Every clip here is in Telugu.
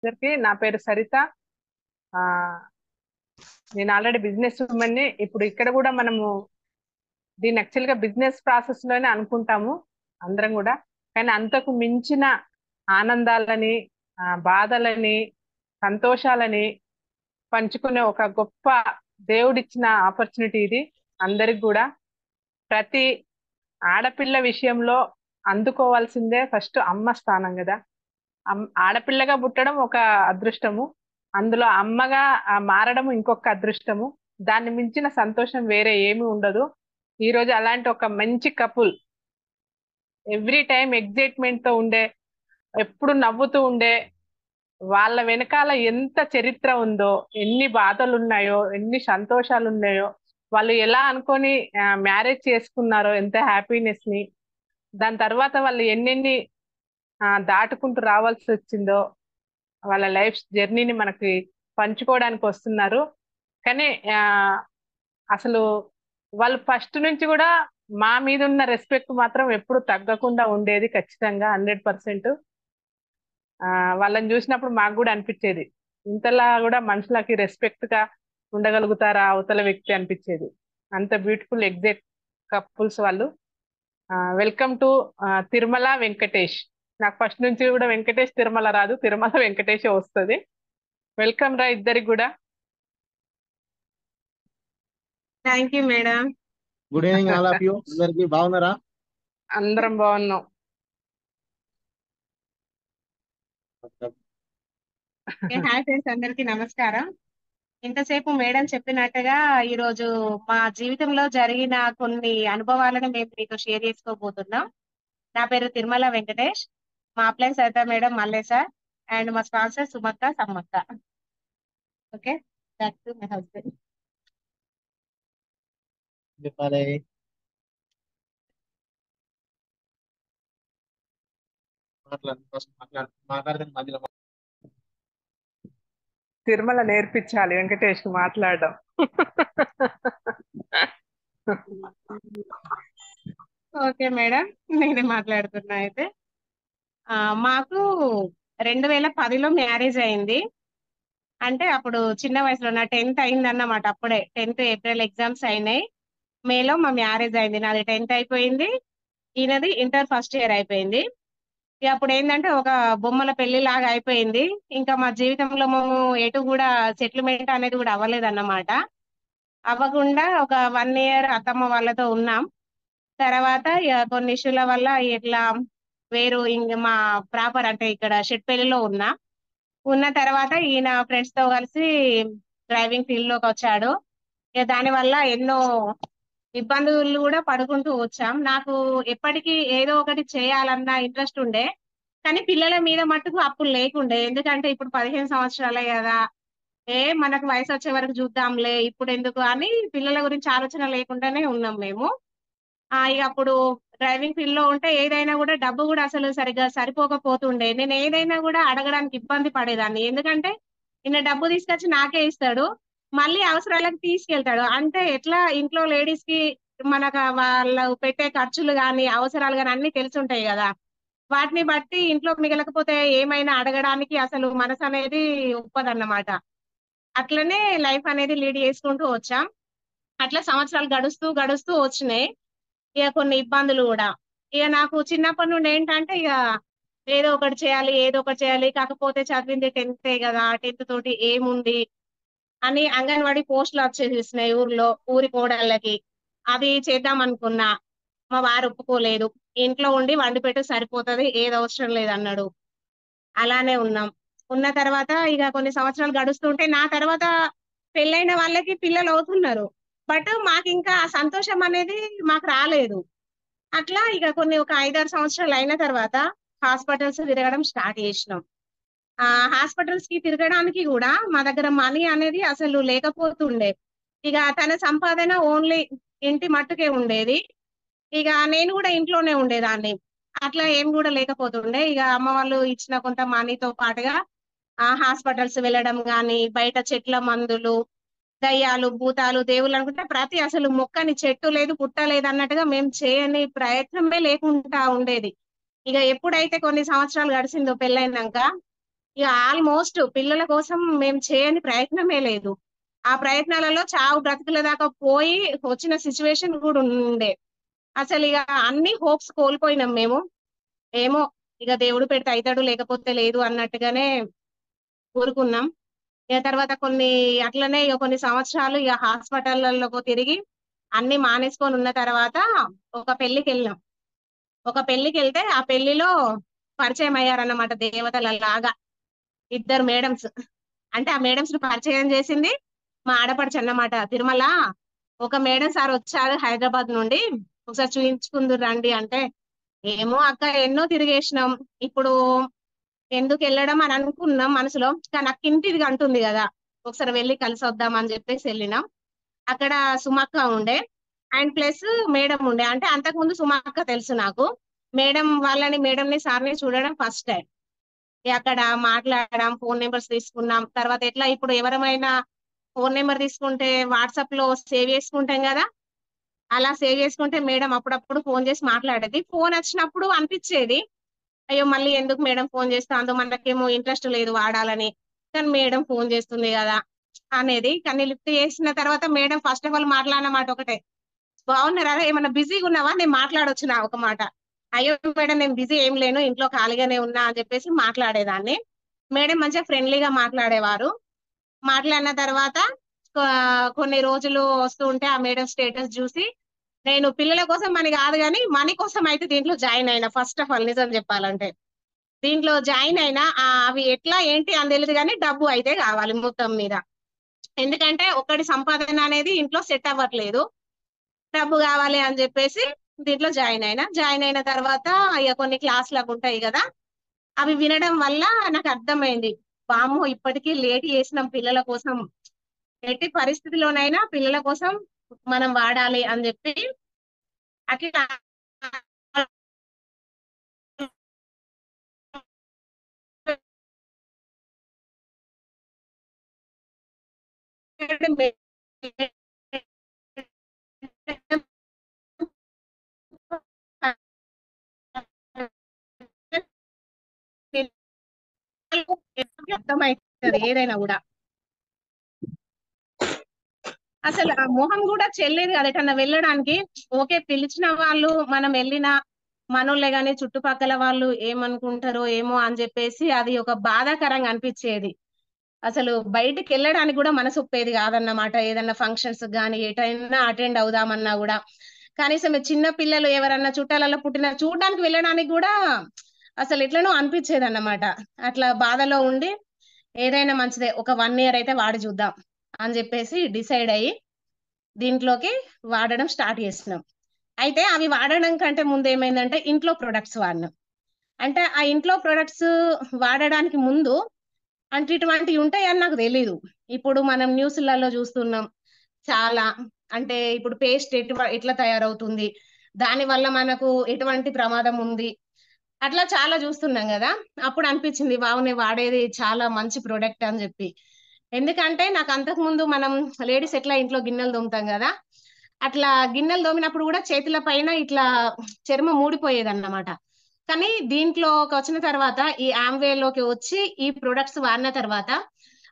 అందరికి. నా పేరు సరిత. ఆ నేను ఆల్రెడీ బిజినెస్ ఉమెన్ని. ఇప్పుడు ఇక్కడ కూడా మనము దీన్ని యాక్చువల్ గా బిజినెస్ ప్రాసెస్ లోనే అనుకుంటాము అందరం కూడా. కానీ అంతకు మించిన ఆనందాలని, బాధలని, సంతోషాలని పంచుకునే ఒక గొప్ప దేవుడిచ్చిన ఆపర్చునిటీ ఇది అందరికి కూడా. ప్రతి ఆడపిల్ల విషయంలో అందుకోవాల్సిందే ఫస్ట్ అమ్మ స్థానం కదా. ఆడపిల్లగా పుట్టడం ఒక అదృష్టము, అందులో అమ్మగా మారడం ఇంకొక అదృష్టము. దాన్ని మించిన సంతోషం వేరే ఏమీ ఉండదు. ఈ రోజు అలాంటి ఒక మంచి కపుల్, ఎవ్రీ టైం ఎగ్జైట్మెంట్ తో ఉండే, ఎప్పుడు నవ్వుతూ ఉండే, వాళ్ళ వెనకాల ఎంత చరిత్ర ఉందో, ఎన్ని బాధలు ఉన్నాయో, ఎన్ని సంతోషాలు ఉన్నాయో, వాళ్ళు ఎలా అనుకొని మ్యారేజ్ చేసుకున్నారో, ఎంత హ్యాపీనెస్ ని, దాని తర్వాత వాళ్ళు ఎన్నెన్ని దాటుకుంటూ రావాల్సి వచ్చిందో, వాళ్ళ లైఫ్ జర్నీని మనకి పంచుకోవడానికి వస్తున్నారు. కానీ అసలు వాళ్ళు ఫస్ట్ నుంచి కూడా మా మీద ఉన్న రెస్పెక్ట్ మాత్రం ఎప్పుడు తగ్గకుండా ఉండేది ఖచ్చితంగా 100%. వాళ్ళని చూసినప్పుడు మాకు కూడా అనిపించేది, ఇంతలా కూడా మనుషులకి రెస్పెక్ట్ గా ఉండగలుగుతారా అవతల వ్యక్తి అనిపించేది. అంత బ్యూటిఫుల్ ఎగ్జాక్ట్ కపుల్స్ వాళ్ళు. Welcome to Tirumala Venkatesh. నాకు ఫస్ట్ నుంచి కూడా వెంకటేష్ తిరుమల రాదు, తిరుమల వెంకటేష్ వస్తుంది. వెల్కమ్ రా ఇద్దరికి కూడా. Thank you madam. Good evening all of you. అందరికి బాగున్నారా? అందరం బాగున్నాం. హాయ్ ఫ్రెండ్స్, అందరికి నమస్కారం. ఇంతసేపు మేడం చెప్పినట్టుగా ఈరోజు మా జీవితంలో జరిగిన కొన్ని అనుభవాలను మేము మీతో షేర్ చేసుకోబోతున్నాం. నా పేరు తిరుమల వెంకటేష్, మా upline Saritha madam Malle sir, and మా sponsor Sumakka Sammakka. Okay, back to my husband. చెప్పాలి. మాట్లాడదాం మధ్యలో. తిరుమల నేర్పించాలి వెంకటేష్ మాట్లాడడం. ఓకే మేడం, నేనే మాట్లాడుతున్నా అయితే. మాకు 2010లో మ్యారేజ్ అయింది. అంటే అప్పుడు చిన్న వయసులో నా 10th అయింది అన్నమాట. అప్పుడే 10th ఏప్రిల్ ఎగ్జామ్స్ అయినాయి, మేలో మా మ్యారేజ్ అయింది. నాది 10th అయిపోయింది, ఈయనది ఇంటర్ ఫస్ట్ ఇయర్ అయిపోయింది. ఇక అప్పుడు ఏంటంటే ఒక బొమ్మల పెళ్లి లాగా అయిపోయింది. ఇంకా మా జీవితంలో మేము ఎటు కూడా సెటిల్మెంట్ అనేది కూడా అవ్వలేదు అన్నమాట. అవ్వకుండా ఒక 1 year అత్తమ్మ వాళ్ళతో ఉన్నాం. తర్వాత ఇక కొన్ని ఇష్యూల వల్ల ఇట్లా వేరు మా ప్రాపర్ అంటే ఇక్కడ షెట్పల్లిలో ఉన్న తర్వాత ఈయన ఫ్రెండ్స్ తో కలిసి డ్రైవింగ్ ఫీల్డ్ లోకి వచ్చాడు. ఇక దానివల్ల ఎన్నో ఇబ్బందులు కూడా పడుకుంటూ వచ్చాం. నాకు ఎప్పటికీ ఏదో ఒకటి చేయాలన్న ఇంట్రెస్ట్ ఉండే, కానీ పిల్లల మీద మట్టుకు అప్పులు లేకుండే. ఎందుకంటే ఇప్పుడు 15 సంవత్సరాలే కదా, మనకు వయసు వచ్చే వరకు చూద్దాంలే, ఇప్పుడు ఎందుకు అని పిల్లల గురించి ఆలోచన లేకుండానే ఉన్నాం మేము. ఇక అప్పుడు డ్రైవింగ్ ఫీల్డ్ లో ఉంటే ఏదైనా కూడా డబ్బు కూడా అసలు సరిగ్గా సరిపోకపోతుండే. నేను ఏదైనా కూడా అడగడానికి ఇబ్బంది పడేదాన్ని, ఎందుకంటే ఈయన డబ్బు తీసుకొచ్చి నాకే ఇస్తాడు, మళ్ళీ అవసరాలకు తీసుకెళ్తాడు. అంటే ఎట్లా ఇంట్లో లేడీస్ కి మనకు వాళ్ళు పెట్టే ఖర్చులు కానీ అవసరాలు కానీ అన్ని తెలిసి ఉంటాయి కదా, వాటిని బట్టి ఇంట్లో మిగలకపోతే ఏమైనా అడగడానికి అసలు మనసు అనేది ఒప్పదన్నమాట. అట్లనే లైఫ్ అనేది లీడ్ చేసుకుంటూ వచ్చాం. అట్లా సంవత్సరాలు గడుస్తూ గడుస్తూ వచ్చినాయి. ఇక కొన్ని ఇబ్బందులు కూడా. ఇక నాకు చిన్నప్పటి నుండి ఏంటంటే ఇక ఏదో ఒకటి చేయాలి, ఏదో ఒకటి చేయాలి, కాకపోతే చదివింది 10th కదా, 10th తోటి ఏముంది అని అంగన్వాడీ పోస్టులు వచ్చేసినాయి ఊరి కోడళ్ళకి. అది చేద్దాం అనుకున్నా, మా వారు ఒప్పుకోలేదు. ఇంట్లో ఉండి వండి పెట్టి సరిపోతుంది, ఏది అవసరం లేదన్నాడు. అలానే ఉన్న తర్వాత ఇక కొన్ని సంవత్సరాలు గడుస్తుంటే నా తర్వాత పెళ్ళైన వాళ్ళకి పిల్లలు అవుతున్నారు, బట్ మాకు ఇంకా ఆ సంతోషం అనేది మాకు రాలేదు. అట్లా ఇక కొన్ని ఒక 5-6 సంవత్సరాలు అయిన తర్వాత హాస్పిటల్స్ తిరగడం స్టార్ట్ చేసినాం. హాస్పిటల్స్ కి తిరగడానికి కూడా మా దగ్గర మనీ అనేది అసలు లేకపోతుండే. ఇక తన సంపాదన ఓన్లీ ఇంటి మట్టుకే ఉండేది, ఇక నేను కూడా ఇంట్లోనే ఉండేదాన్ని. అట్లా ఏం కూడా లేకపోతుండే. ఇక అమ్మ వాళ్ళు ఇచ్చిన కొంత మనీతో పాటుగా హాస్పిటల్స్ వెళ్ళడం కానీ, బయట చెట్ల మందులు, దయ్యాలు, భూతాలు, దేవుళ్ళు అనుకుంటే ప్రతి అసలు మొక్కని చెట్టు లేదు పుట్ట లేదు అన్నట్టుగా మేము చేయని ప్రయత్నమే లేకుండా ఉండేది. ఇక ఎప్పుడైతే కొన్ని సంవత్సరాలు గడిచిందో పెళ్ళైనాక, ఇక ఆల్మోస్ట్ పిల్లల కోసం మేము చేయని ప్రయత్నమే లేదు. ఆ ప్రయత్నాలలో చావు బ్రతుకుల దాకా పోయి వచ్చిన సిచ్యువేషన్ కూడా ఉండే. అసలు ఇక అన్ని హోప్స్ కోల్పోయినాం మేము. ఏమో ఇక దేవుడు పెడితే అవుతాడు లేకపోతే లేదు అన్నట్టుగానే కోరుకున్నాం. ఇక తర్వాత కొన్ని అట్లనే ఇక కొన్ని సంవత్సరాలు ఇక హాస్పిటల్లో తిరిగి అన్ని మానేసుకొని ఉన్న తర్వాత ఒక పెళ్లికి వెళ్ళాం. ఒక పెళ్లికి వెళ్తే ఆ పెళ్లిలో పరిచయం అయ్యారన్నమాట దేవతల లాగా ఇద్దరు మేడమ్స్. అంటే ఆ మేడమ్స్ ని పరిచయం చేసింది మా ఆడపడుచు అన్నమాట. తిరుమల ఒక మేడం సార్ వచ్చారు హైదరాబాద్ నుండి, ఒకసారి చూయించుకుందురు రండి అంటే, ఏమో అక్క ఎన్నో తిరిగేసినాం, ఇప్పుడు ఎందుకు వెళ్ళడం అని అనుకున్నాం మనసులో. కానీ అక్క ఇంటిది అంటుంది కదా, ఒకసారి వెళ్ళి కలిసి వద్దాం అని చెప్పేసి వెళ్ళినాం. అక్కడ సుమక్క ఉండే అండ్ ప్లస్ మేడం ఉండే. అంటే అంతకు ముందు సుమక్క తెలుసు నాకు, మేడం ని సార్ ని చూడడం ఫస్ట్ టైం. అక్కడ మాట్లాడడం, ఫోన్ నెంబర్స్ తీసుకున్నాం. తర్వాత ఎట్లా ఇప్పుడు ఎవరైనా ఫోన్ నెంబర్ తీసుకుంటే వాట్సాప్ లో సేవ్ చేసుకుంటాం కదా, అలా సేవ్ చేసుకుంటే మేడం అప్పుడప్పుడు ఫోన్ చేసి మాట్లాడేది. ఫోన్ వచ్చినప్పుడు అనిపించేది అయ్యో మళ్ళీ ఎందుకు మేడం ఫోన్ చేస్తా, అందో మనకేమో ఇంట్రెస్ట్ లేదు వాడాలని, కానీ మేడం ఫోన్ చేస్తుంది కదా అనేది. కానీ లిఫ్ట్ చేసిన తర్వాత మేడం ఫస్ట్ ఆఫ్ ఆల్ మాట్లాడిన మాట ఒకటే, బాగున్నారా, ఏమన్నా బిజీగా ఉన్నావా, నేను మాట్లాడొచ్చు నా ఒక మాట. అయ్యో మేడం నేను బిజీ ఏం లేను, ఇంట్లో ఖాళీగానే ఉన్నా అని చెప్పేసి మాట్లాడేదాన్ని. మేడం మంచిగా ఫ్రెండ్లీగా మాట్లాడేవారు. మాట్లాడిన తర్వాత కొన్ని రోజులు వస్తూ ఉంటే ఆ మేడం స్టేటస్ చూసి, నేను పిల్లల కోసం మనీ కాదు కానీ మనీ కోసం అయితే దీంట్లో జాయిన్ అయినా. ఫస్ట్ ఆఫ్ ఆల్ నిజం చెప్పాలంటే దీంట్లో జాయిన్ అయినా అవి ఎట్లా ఏంటి అని తెలియదు కానీ డబ్బు అయితే కావాలి మొత్తం మీద. ఎందుకంటే ఒక్కడి సంపాదన అనేది ఇంట్లో సెట్ అవ్వట్లేదు, డబ్బు కావాలి అని చెప్పేసి దీంట్లో జాయిన్ అయిన తర్వాత ఇక కొన్ని క్లాసులు ఉంటాయి కదా, అవి వినడం వల్ల నాకు అర్థమైంది, వామ్మో ఇప్పటికీ లేట్ చేసినాం పిల్లల కోసం, ఎట్టి పరిస్థితిలోనైనా పిల్లల కోసం మనం వాడాలి అని చెప్పి అట్లా అర్థమవుతుంది ఏదైనా కూడా. అసలు ఆ మొహం కూడా చెల్లేదు కదా ఎటన్నా వెళ్ళడానికి. ఓకే పిలిచిన వాళ్ళు మనం వెళ్ళిన మనోళ్ళే గాని చుట్టుపక్కల వాళ్ళు ఏమనుకుంటారో ఏమో అని చెప్పేసి అది ఒక బాధాకరంగా అనిపించేది. అసలు బయటికి వెళ్ళడానికి కూడా మనసు ఒప్పేది కాదన్నమాట. ఏదన్నా ఫంక్షన్స్ గానీ ఎటైనా అటెండ్ అవుదామన్నా కూడా కనీసం చిన్న పిల్లలు ఎవరన్నా చుట్టాలలో పుట్టిన చూడడానికి వెళ్ళడానికి కూడా అసలు ఎట్లనో అనిపించేది అన్నమాట. అట్లా బాధలో ఉండి ఏదైనా మంచిదే ఒక 1 year అయితే వాడి చూద్దాం అని చెప్పేసి డిసైడ్ అయ్యి దీంట్లోకి వాడడం స్టార్ట్ చేసినాం. అయితే అవి వాడడం కంటే ముందు ఏమైందంటే ఇంట్లో ప్రొడక్ట్స్ వాడినాం. అంటే ఆ ఇంట్లో ప్రొడక్ట్స్ వాడడానికి ముందు అంటే ఇటువంటివి ఉంటాయని నాకు తెలీదు. ఇప్పుడు మనం న్యూస్లలో చూస్తున్నాం చాలా, అంటే ఇప్పుడు పేస్ట్ ఎట్లా తయారవుతుంది, దాని వల్ల మనకు ఎటువంటి ప్రమాదం ఉంది, అట్లా చాలా చూస్తున్నాం కదా. అప్పుడు అనిపించింది వావ్ నేను వాడేది చాలా మంచి ప్రోడక్ట్ అని చెప్పి. ఎందుకంటే నాకు అంతకు ముందు మనం లేడీస్ ఎట్లా ఇంట్లో గిన్నెలు తోముతాం కదా, అట్లా గిన్నెలు తోమినప్పుడు కూడా చేతుల పైన ఇట్లా చర్మం ఊడిపోయేది అన్నమాట. కానీ దీంట్లోకి వచ్చిన తర్వాత ఈ ఆమ్వేలోకి వచ్చి ఈ ప్రొడక్ట్స్ వాడిన తర్వాత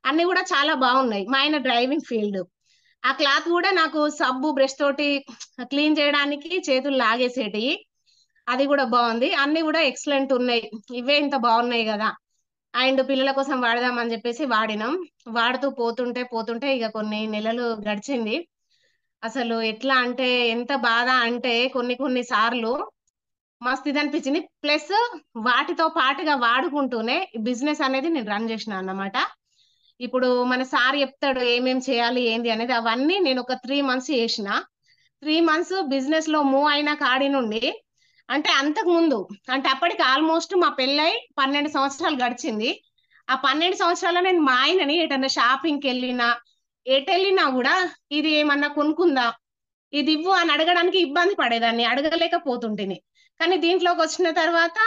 అన్ని కూడా చాలా బాగున్నాయి. మా ఆయన డ్రైవింగ్ ఫీల్డ్, ఆ క్లాత్ కూడా నాకు సబ్బు బ్రష్ తోటి క్లీన్ చేయడానికి చేతులు లాగేసేటివి, అది కూడా బాగుంది. అన్ని కూడా ఎక్సలెంట్ ఉన్నాయి. ఇవే ఇంత బాగున్నాయి కదా అండ్ పిల్లల కోసం వాడదాం అని చెప్పేసి వాడినాం. వాడుతూ పోతుంటే ఇక కొన్ని నెలలు గడిచింది. అసలు ఎట్లా అంటే ఎంత బాధ అంటే కొన్ని సార్లు మస్తు ఇది అనిపించింది. ప్లస్ వాటితో పాటుగా వాడుకుంటూనే బిజినెస్ అనేది నేను రన్ చేసిన అన్నమాట. ఇప్పుడు మన సార్ చెప్తాడు ఏమేం చేయాలి ఏంది అనేది, అవన్నీ నేను ఒక 3 months చేసిన. 3 months బిజినెస్ లో మూవ్ అయిన కాడి నుండి అంటే అంతకు ముందు అంటే అప్పటికి ఆల్మోస్ట్ మా పెళ్ళై 12 సంవత్సరాలు గడిచింది. ఆ 12 సంవత్సరాల్లో నేను మా ఆయనని ఎటన్నా షాపింగ్కి వెళ్ళినా ఎటెళ్ళినా కూడా ఇది ఏమన్నా కొనుక్కుందా, ఇది ఇవ్వు అని అడగడానికి ఇబ్బంది పడేదాన్ని, అడగలేకపోతుంటేని. కానీ దీంట్లోకి వచ్చిన తర్వాత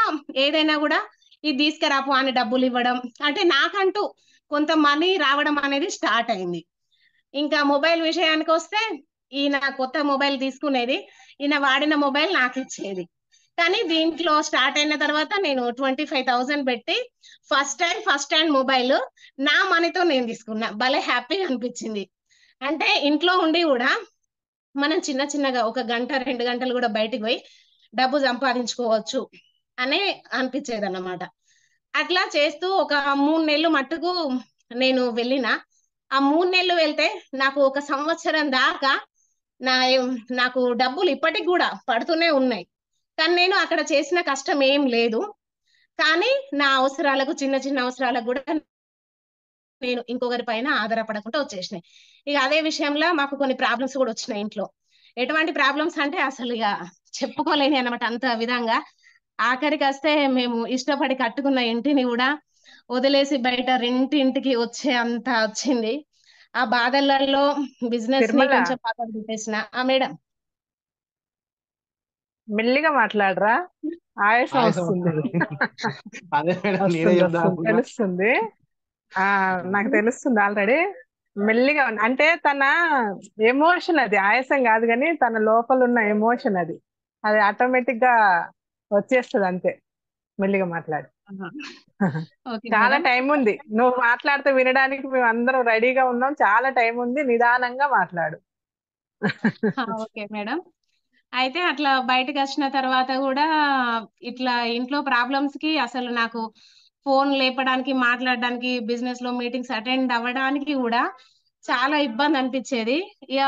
ఏదైనా కూడా ఇది తీసుకురాపు అని డబ్బులు ఇవ్వడం, అంటే నాకంటూ కొంత మనీ రావడం అనేది స్టార్ట్ అయింది. ఇంకా మొబైల్ విషయానికి వస్తే ఈయన కొత్త మొబైల్ తీసుకునేది, ఈయన వాడిన మొబైల్ నాకు ఇచ్చేది. కానీ దీంట్లో స్టార్ట్ అయిన తర్వాత నేను 25,000 పెట్టి ఫస్ట్ హ్యాండ్ మొబైల్ నా మనీతో నేను తీసుకున్నా. భలే హ్యాపీగా అనిపించింది. అంటే ఇంట్లో ఉండి కూడా మనం చిన్న చిన్నగా ఒక గంట 2 గంటలు కూడా బయటికి పోయి డబ్బు సంపాదించుకోవచ్చు అనే అనిపించేది అన్నమాట. అట్లా చేస్తూ ఒక 3 నెలలు మట్టుకు నేను వెళ్ళిన. ఆ 3 నెలలు వెళ్తే నాకు ఒక సంవత్సరం దాకా నాకు డబ్బులు ఇప్పటికి కూడా పడుతూనే ఉన్నాయి. కానీ నేను అక్కడ చేసిన కష్టం ఏం లేదు. కానీ నా అవసరాలకు చిన్న చిన్న అవసరాలకు కూడా నేను ఇంకొకరి పైన ఆధారపడకుండా వచ్చేసినాయి. ఇక అదే విషయంలో మాకు కొన్ని ప్రాబ్లమ్స్ కూడా వచ్చినాయి ఇంట్లో. ఎటువంటి ప్రాబ్లమ్స్ అంటే అసలు ఇక చెప్పుకోలేని అన్నమాట. అంత విధంగా ఆఖరికి వస్తే మేము ఇష్టపడి కట్టుకున్న ఇంటిని కూడా వదిలేసి బయట ఇంటికి వచ్చే అంత వచ్చింది. ఆ బాధలలో బిజినెస్ ని తిరుమల కొంచెం పక్కన పెట్టేసిన. మేడం మెల్లిగా మాట్లాడరా, ఆయాసం ఆయాసం వస్తుంది. వస్తుంది. అదే మేడం నేనే వస్తుంది చెప్దాం వస్తుంది, అనుకున్నా. తెలుస్తుంది. నాకు తెలుస్తుంది ఆల్రెడీ. మెల్లిగా అంటే తన ఎమోషన్, అది ఆయాసం కాదు కానీ తన లోపల ఉన్న ఎమోషన్, అది ఆటోమేటిక్ గా వచ్చేస్తుంది అంతే. మెల్లిగా మాట్లాడు. ఓకే చాలా మేడం. టైం ఉంది, నువ్వు మాట్లాడితే వినడానికి మేము అందరం రెడీగా ఉన్నాం. చాలా టైం ఉంది, నిదానంగా మాట్లాడు. Okay madam. అయితే అట్లా బయటకు వచ్చిన తర్వాత కూడా ఇట్లా ఇంట్లో ప్రాబ్లమ్స్ కి అసలు నాకు ఫోన్ లేపడానికి, మాట్లాడడానికి, బిజినెస్ లో మీటింగ్స్ అటెండ్ అవ్వడానికి కూడా చాలా ఇబ్బంది అనిపించేది. ఇక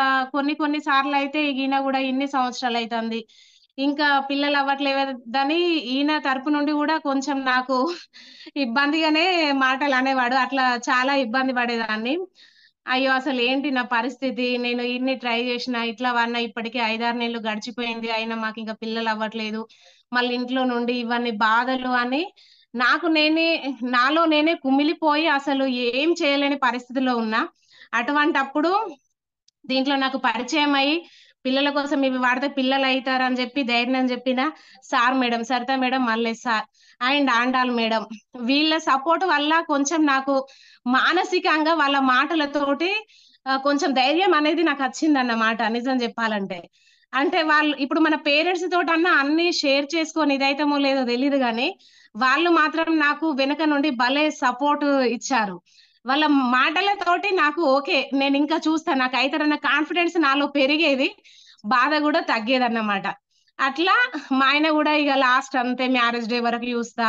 కొన్ని సార్లు అయితే ఈయన కూడా ఇన్ని సంవత్సరాలు అవుతుంది ఇంకా పిల్లలు అవ్వట్లేదని ఈయన తరపు నుండి కూడా కొంచెం నాకు ఇబ్బందిగానే మాటలు అనేవాడు. అట్లా చాలా ఇబ్బంది పడేదాన్ని. అయ్యో అసలు ఏంటి నా పరిస్థితి, నేను ఇన్ని ట్రై చేసిన ఇట్లా వన్నా ఇప్పటికే 5-6 నెలలు గడిచిపోయింది, అయినా మాకు ఇంకా పిల్లలు అవ్వట్లేదు, మళ్ళీ ఇంట్లో నుండి ఇవన్నీ బాధలు అని నాలో నేనే కుమిలిపోయి అసలు ఏం చేయలేని పరిస్థితిలో ఉన్నా. అటువంటప్పుడు దీంట్లో నాకు పరిచయం అయ్యి పిల్లల కోసం ఇవి వాడితే పిల్లలు అవుతారు అని చెప్పి ధైర్యం చెప్పిన sir madam, Saritha madam, Mallesh sir and Andal madam, వీళ్ళ సపోర్ట్ వల్ల కొంచెం నాకు మానసికంగా వాళ్ళ మాటలతోటి కొంచెం ధైర్యం అనేది నాకు వచ్చిందన్నమాట. నిజం చెప్పాలంటే అంటే వాళ్ళు ఇప్పుడు మన పేరెంట్స్ తోటి అన్ని షేర్ చేసుకొని ఇదైతమో లేదో తెలియదు కానీ వాళ్ళు మాత్రం నాకు వెనక నుండి భలే సపోర్ట్ ఇచ్చారు. వాళ్ళ మాటలతోటి నాకు ఓకే నేను ఇంకా చూస్తా, నాకు అవుతారన్న కాన్ఫిడెన్స్ నాలో పెరిగేది, బాధ కూడా తగ్గేదన్నమాట. అట్లా మా ఆయన కూడా ఇక లాస్ట్ అంతే మ్యారేజ్ డే వరకు చూస్తా,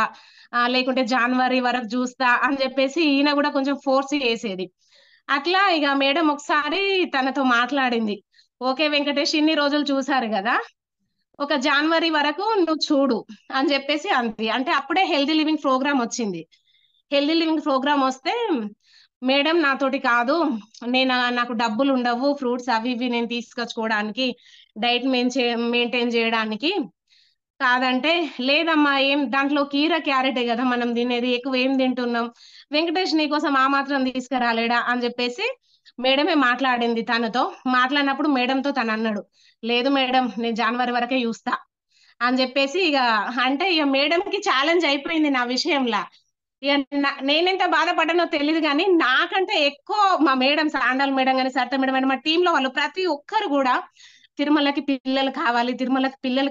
లేకుంటే జనవరి వరకు చూస్తా అని చెప్పేసి ఈయన కూడా కొంచెం ఫోర్స్ చేసేది. అట్లా ఇక మేడం ఒకసారి తనతో మాట్లాడింది, ఓకే వెంకటేష్ ఇన్ని రోజులు చూసారు కదా, ఒక జనవరి వరకు నువ్వు చూడు అని చెప్పేసి అంది. అంటే అప్పుడే హెల్దీ లివింగ్ ప్రోగ్రామ్ వచ్చింది. హెల్దీ లివింగ్ ప్రోగ్రామ్ వస్తే మేడం నాతోటి కాదు, నాకు డబ్బులు ఉండవు ఫ్రూట్స్ అవి ఇవి నేను తీసుకొచ్చుకోవడానికి, డైట్ మెయింటైన్ చేయడానికి, కాదంటే లేదమ్మా ఏం దాంట్లో కీర క్యారెటే కదా మనం తినేది, ఎక్కువ ఏం తింటున్నాం, వెంకటేష్ నీకోసం ఆ మాత్రం తీసుకురాలేడా అని చెప్పేసి మేడమే మాట్లాడింది తనతో. మాట్లాడినప్పుడు మేడంతో తను అన్నాడు, లేదు మేడం నేను జనవరి వరకే చూస్తా అని చెప్పేసి ఇక అంటే ఇక మేడం కి ఛాలెంజ్ అయిపోయింది నా విషయంలో. ఇక నేనెంత బాధపడ్డానో తెలియదు కానీ నాకంటే ఎక్కువ మా మేడం, సాండాల్ మేడం కానీ సరిత మేడం కానీ మా టీంలో వాళ్ళు ప్రతి ఒక్కరు కూడా తిరుమలకి పిల్లలు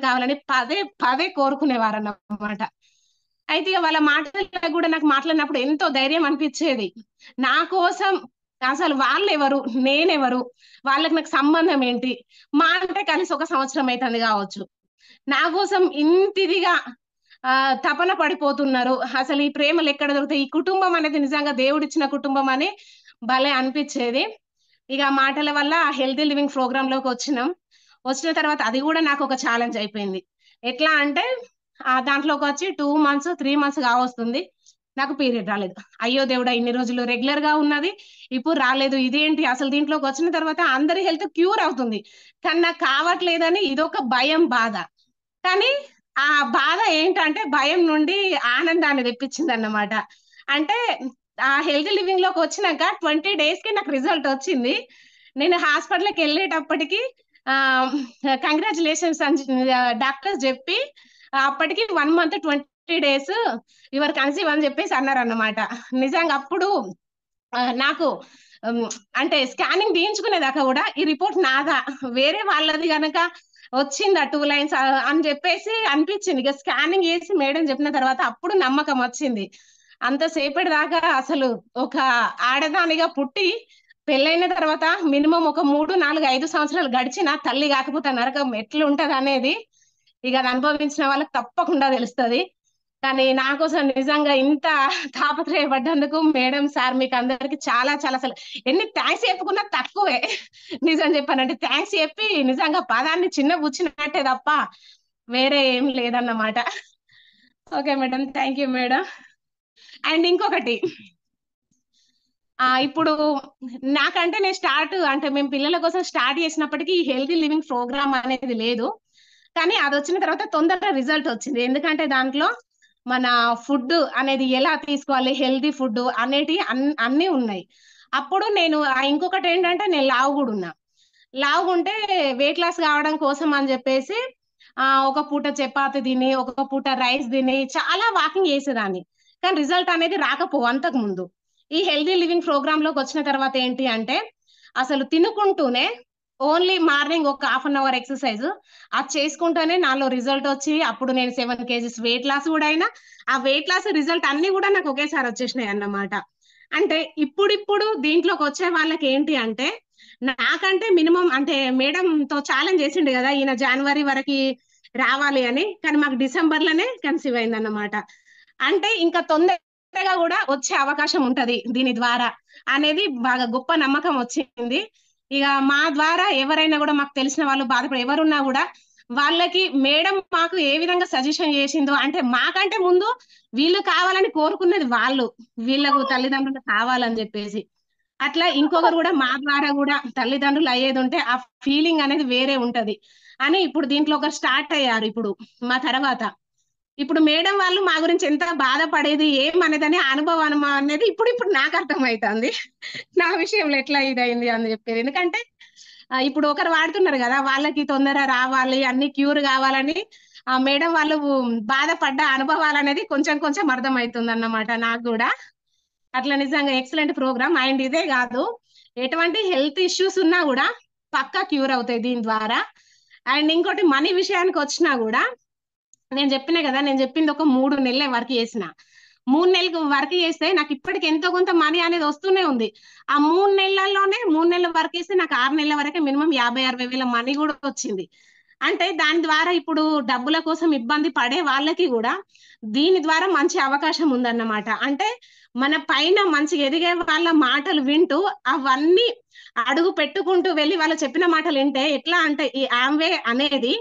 కావాలని పదే పదే కోరుకునేవారు అన్నమాట. అయితే ఇక వాళ్ళ మాటల్లో కూడా నాకు మాట్లాడినప్పుడు ఎంతో ధైర్యం అనిపించేది. నా కోసం అసలు వాళ్ళు ఎవరు, నేనెవరు, వాళ్ళకి నాకు సంబంధం ఏంటి, మా అంటే కలిసి ఒక సంవత్సరం అవుతుంది కావచ్చు, నా కోసం ఇంతిదిగా తపన పడిపోతున్నారు, అసలు ఈ ప్రేమలు ఎక్కడ దొరుకుతాయి, ఈ కుటుంబం అనేది నిజంగా దేవుడిచ్చిన కుటుంబం అని భలే అనిపించేది. ఇక ఆ మాటల వల్ల హెల్తీ లివింగ్ ప్రోగ్రామ్ లోకి వచ్చిన తర్వాత అది కూడా నాకు ఒక ఛాలెంజ్ అయిపోయింది. ఎట్లా అంటే దాంట్లోకి వచ్చి 2 months 3 months కావస్తుంది, నాకు పీరియడ్ రాలేదు. అయ్యో దేవుడా ఇన్ని రోజులు రెగ్యులర్ గా ఉన్నది ఇప్పుడు రాలేదు, ఇదేంటి అసలు, దీంట్లోకి వచ్చిన తర్వాత అందరి హెల్త్ క్యూర్ అవుతుంది కానీ నాకు కావట్లేదని ఇదొక భయం, బాధ. కానీ ఆ బాధ ఏంటంటే భయం నుండి ఆనందాన్ని తెప్పించింది అన్నమాట. అంటే ఆ హెల్తీ లివింగ్ లోకి వచ్చినాక 20 days కి నాకు రిజల్ట్ వచ్చింది. నేను హాస్పిటల్కి వెళ్ళేటప్పటికి కంగ్రాచులేషన్స్ అని డాక్టర్స్ చెప్పి అప్పటికి 1 month 20 days యువర్ కన్సీవ్ అని చెప్పేసి అన్నారు అన్నమాట. నిజంగా అప్పుడు నాకు అంటే స్కానింగ్ తీయించుకునేదాకా కూడా ఈ రిపోర్ట్ నాదా, వేరే వాళ్ళది గనక వచ్చిందా 2 లైన్స్ అని చెప్పేసి అనిపించింది. ఇక స్కానింగ్ చేసి మేడం చెప్పిన తర్వాత అప్పుడు నమ్మకం వచ్చింది. అంతసేపటి దాకా అసలు ఒక ఆడదానిగా పుట్టి పెళ్ళైన తర్వాత మినిమం ఒక 3, 4, 5 సంవత్సరాలు గడిచిన తల్లి కాకపోతే నరకం ఎట్లుంటది అనేది ఇక అది అనుభవించిన వాళ్ళకి తప్పకుండా తెలుస్తది. కానీ నా కోసం నిజంగా ఇంత తాపత్రయపడ్డందుకు మేడం సార్ మీకు అందరికి చాలా చాలా అసలు ఎన్ని థ్యాంక్స్ చెప్పుకున్నా తక్కువే. నిజం చెప్పానంటే థ్యాంక్స్ చెప్పి నిజంగా పదాన్ని చిన్న పుచ్చినట్టే తప్ప వేరే ఏం లేదన్నమాట. Okay madam, thank you madam. And ఇంకొకటి ఇప్పుడు నాకంటే నేను అంటే మేము పిల్లల కోసం స్టార్ట్ చేసినప్పటికీ హెల్తీ లివింగ్ ప్రోగ్రామ్ అనేది లేదు. కానీ అది వచ్చిన తర్వాత తొందరగా రిజల్ట్ వచ్చింది. ఎందుకంటే దాంట్లో మన ఫుడ్ అనేది ఎలా తీసుకోవాలి, హెల్తీ ఫుడ్ అనేటి అన్ని ఉన్నాయి. అప్పుడు నేను ఇంకొకటి ఏంటంటే నేను లావు కూడా ఉన్నా. లావు ఉంటే వెయిట్ లాస్ కావడం కోసం అని చెప్పేసి ఒక పూట చపాతి తిని ఒక పూట రైస్ తిని చాలా వాకింగ్ చేసేదాన్ని. కానీ రిజల్ట్ అనేది అంతకు ముందు ఈ హెల్తీ లివింగ్ ప్రోగ్రామ్ లోకి వచ్చిన తర్వాత ఏంటి అంటే అసలు తినుకుంటూనే ఓన్లీ మార్నింగ్ ఒక ½ అవర్ ఎక్సర్సైజ్ అది చేసుకుంటూనే నాలో రిజల్ట్ వచ్చి అప్పుడు నేను 7 kgs వెయిట్ లాస్ కూడా అయినా. ఆ వెయిట్ లాస్ రిజల్ట్ అన్ని కూడా నాకు ఒకేసారి వచ్చేసినాయి అన్నమాట. అంటే ఇప్పుడు దీంట్లోకి వచ్చే వాళ్ళకి ఏంటి అంటే నాకంటే మినిమం అంటే మేడం తో ఛాలెంజ్ చేసిండు కదా ఈయన జనవరి వరకు రావాలి అని, కానీ మాకు డిసెంబర్ లోనే కన్సీవ్ అయింది అన్నమాట. అంటే ఇంకా తొందరగా కూడా వచ్చే అవకాశం ఉంటది దీని ద్వారా అనేది బాగా గొప్ప నమ్మకం వచ్చింది. ఇక మా ద్వారా ఎవరైనా కూడా మాకు తెలిసిన వాళ్ళు బాధపడి ఎవరున్నా కూడా వాళ్ళకి మేడం మాకు ఏ విధంగా సజెషన్ చేసిందో అంటే మాకంటే ముందు వీళ్ళు కావాలని కోరుకున్నది వాళ్ళు, వీళ్ళకు తల్లిదండ్రులు కావాలని చెప్పేసి అట్లా ఇంకొకరు కూడా మా ద్వారా కూడా తల్లిదండ్రులు అయ్యేది ఉంటే ఆ ఫీలింగ్ అనేది వేరే ఉంటది అని ఇప్పుడు దీంట్లో ఒకరు స్టార్ట్ అయ్యారు. ఇప్పుడు మా తర్వాత ఇప్పుడు మేడం వాళ్ళు మా గురించి ఎంత బాధపడేది ఏమనేదని అనుభవం అనేది ఇప్పుడు నాకు అర్థమవుతుంది నా విషయంలో ఎట్లా ఇదైంది అని చెప్పేది. ఎందుకంటే ఇప్పుడు ఒకరు వాడుతున్నారు కదా వాళ్ళకి తొందర రావాలి అన్ని క్యూర్ కావాలని ఆ మేడం వాళ్ళు బాధపడ్డ అనుభవాలు అనేది కొంచెం కొంచెం అర్థమవుతుంది అన్నమాట నాకు కూడా. అట్లా నిజంగా ఎక్సలెంట్ ప్రోగ్రామ్. అండ్ ఇదే కాదు ఎటువంటి హెల్త్ ఇష్యూస్ ఉన్నా కూడా పక్కా క్యూర్ అవుతాయి దీని ద్వారా. అండ్ ఇంకోటి మనీ విషయానికి వచ్చినా కూడా నేను చెప్పినా కదా నేను చెప్పింది ఒక 3 నెలలే వర్క్ చేసిన. 3 నెలలకు వర్క్ చేస్తే నాకు ఇప్పటికి ఎంతో కొంత మనీ అనేది వస్తూనే ఉంది. ఆ 3 నెలల్లోనే 3 నెలలు వర్క్ చేస్తే నాకు 6 నెలల వరకే మినిమం 50-60 వేల మనీ కూడా వచ్చింది. అంటే దాని ద్వారా ఇప్పుడు డబ్బుల కోసం ఇబ్బంది పడే వాళ్ళకి కూడా దీని ద్వారా మంచి అవకాశం ఉందన్నమాట. అంటే మన పైన మంచిగా ఎదిగే వాళ్ళ మాటలు వింటూ అవన్నీ అడుగు పెట్టుకుంటూ వెళ్ళి వాళ్ళు చెప్పిన మాటలు వింటే ఎట్లా అంటే ఈ ఆమ్వే అనేది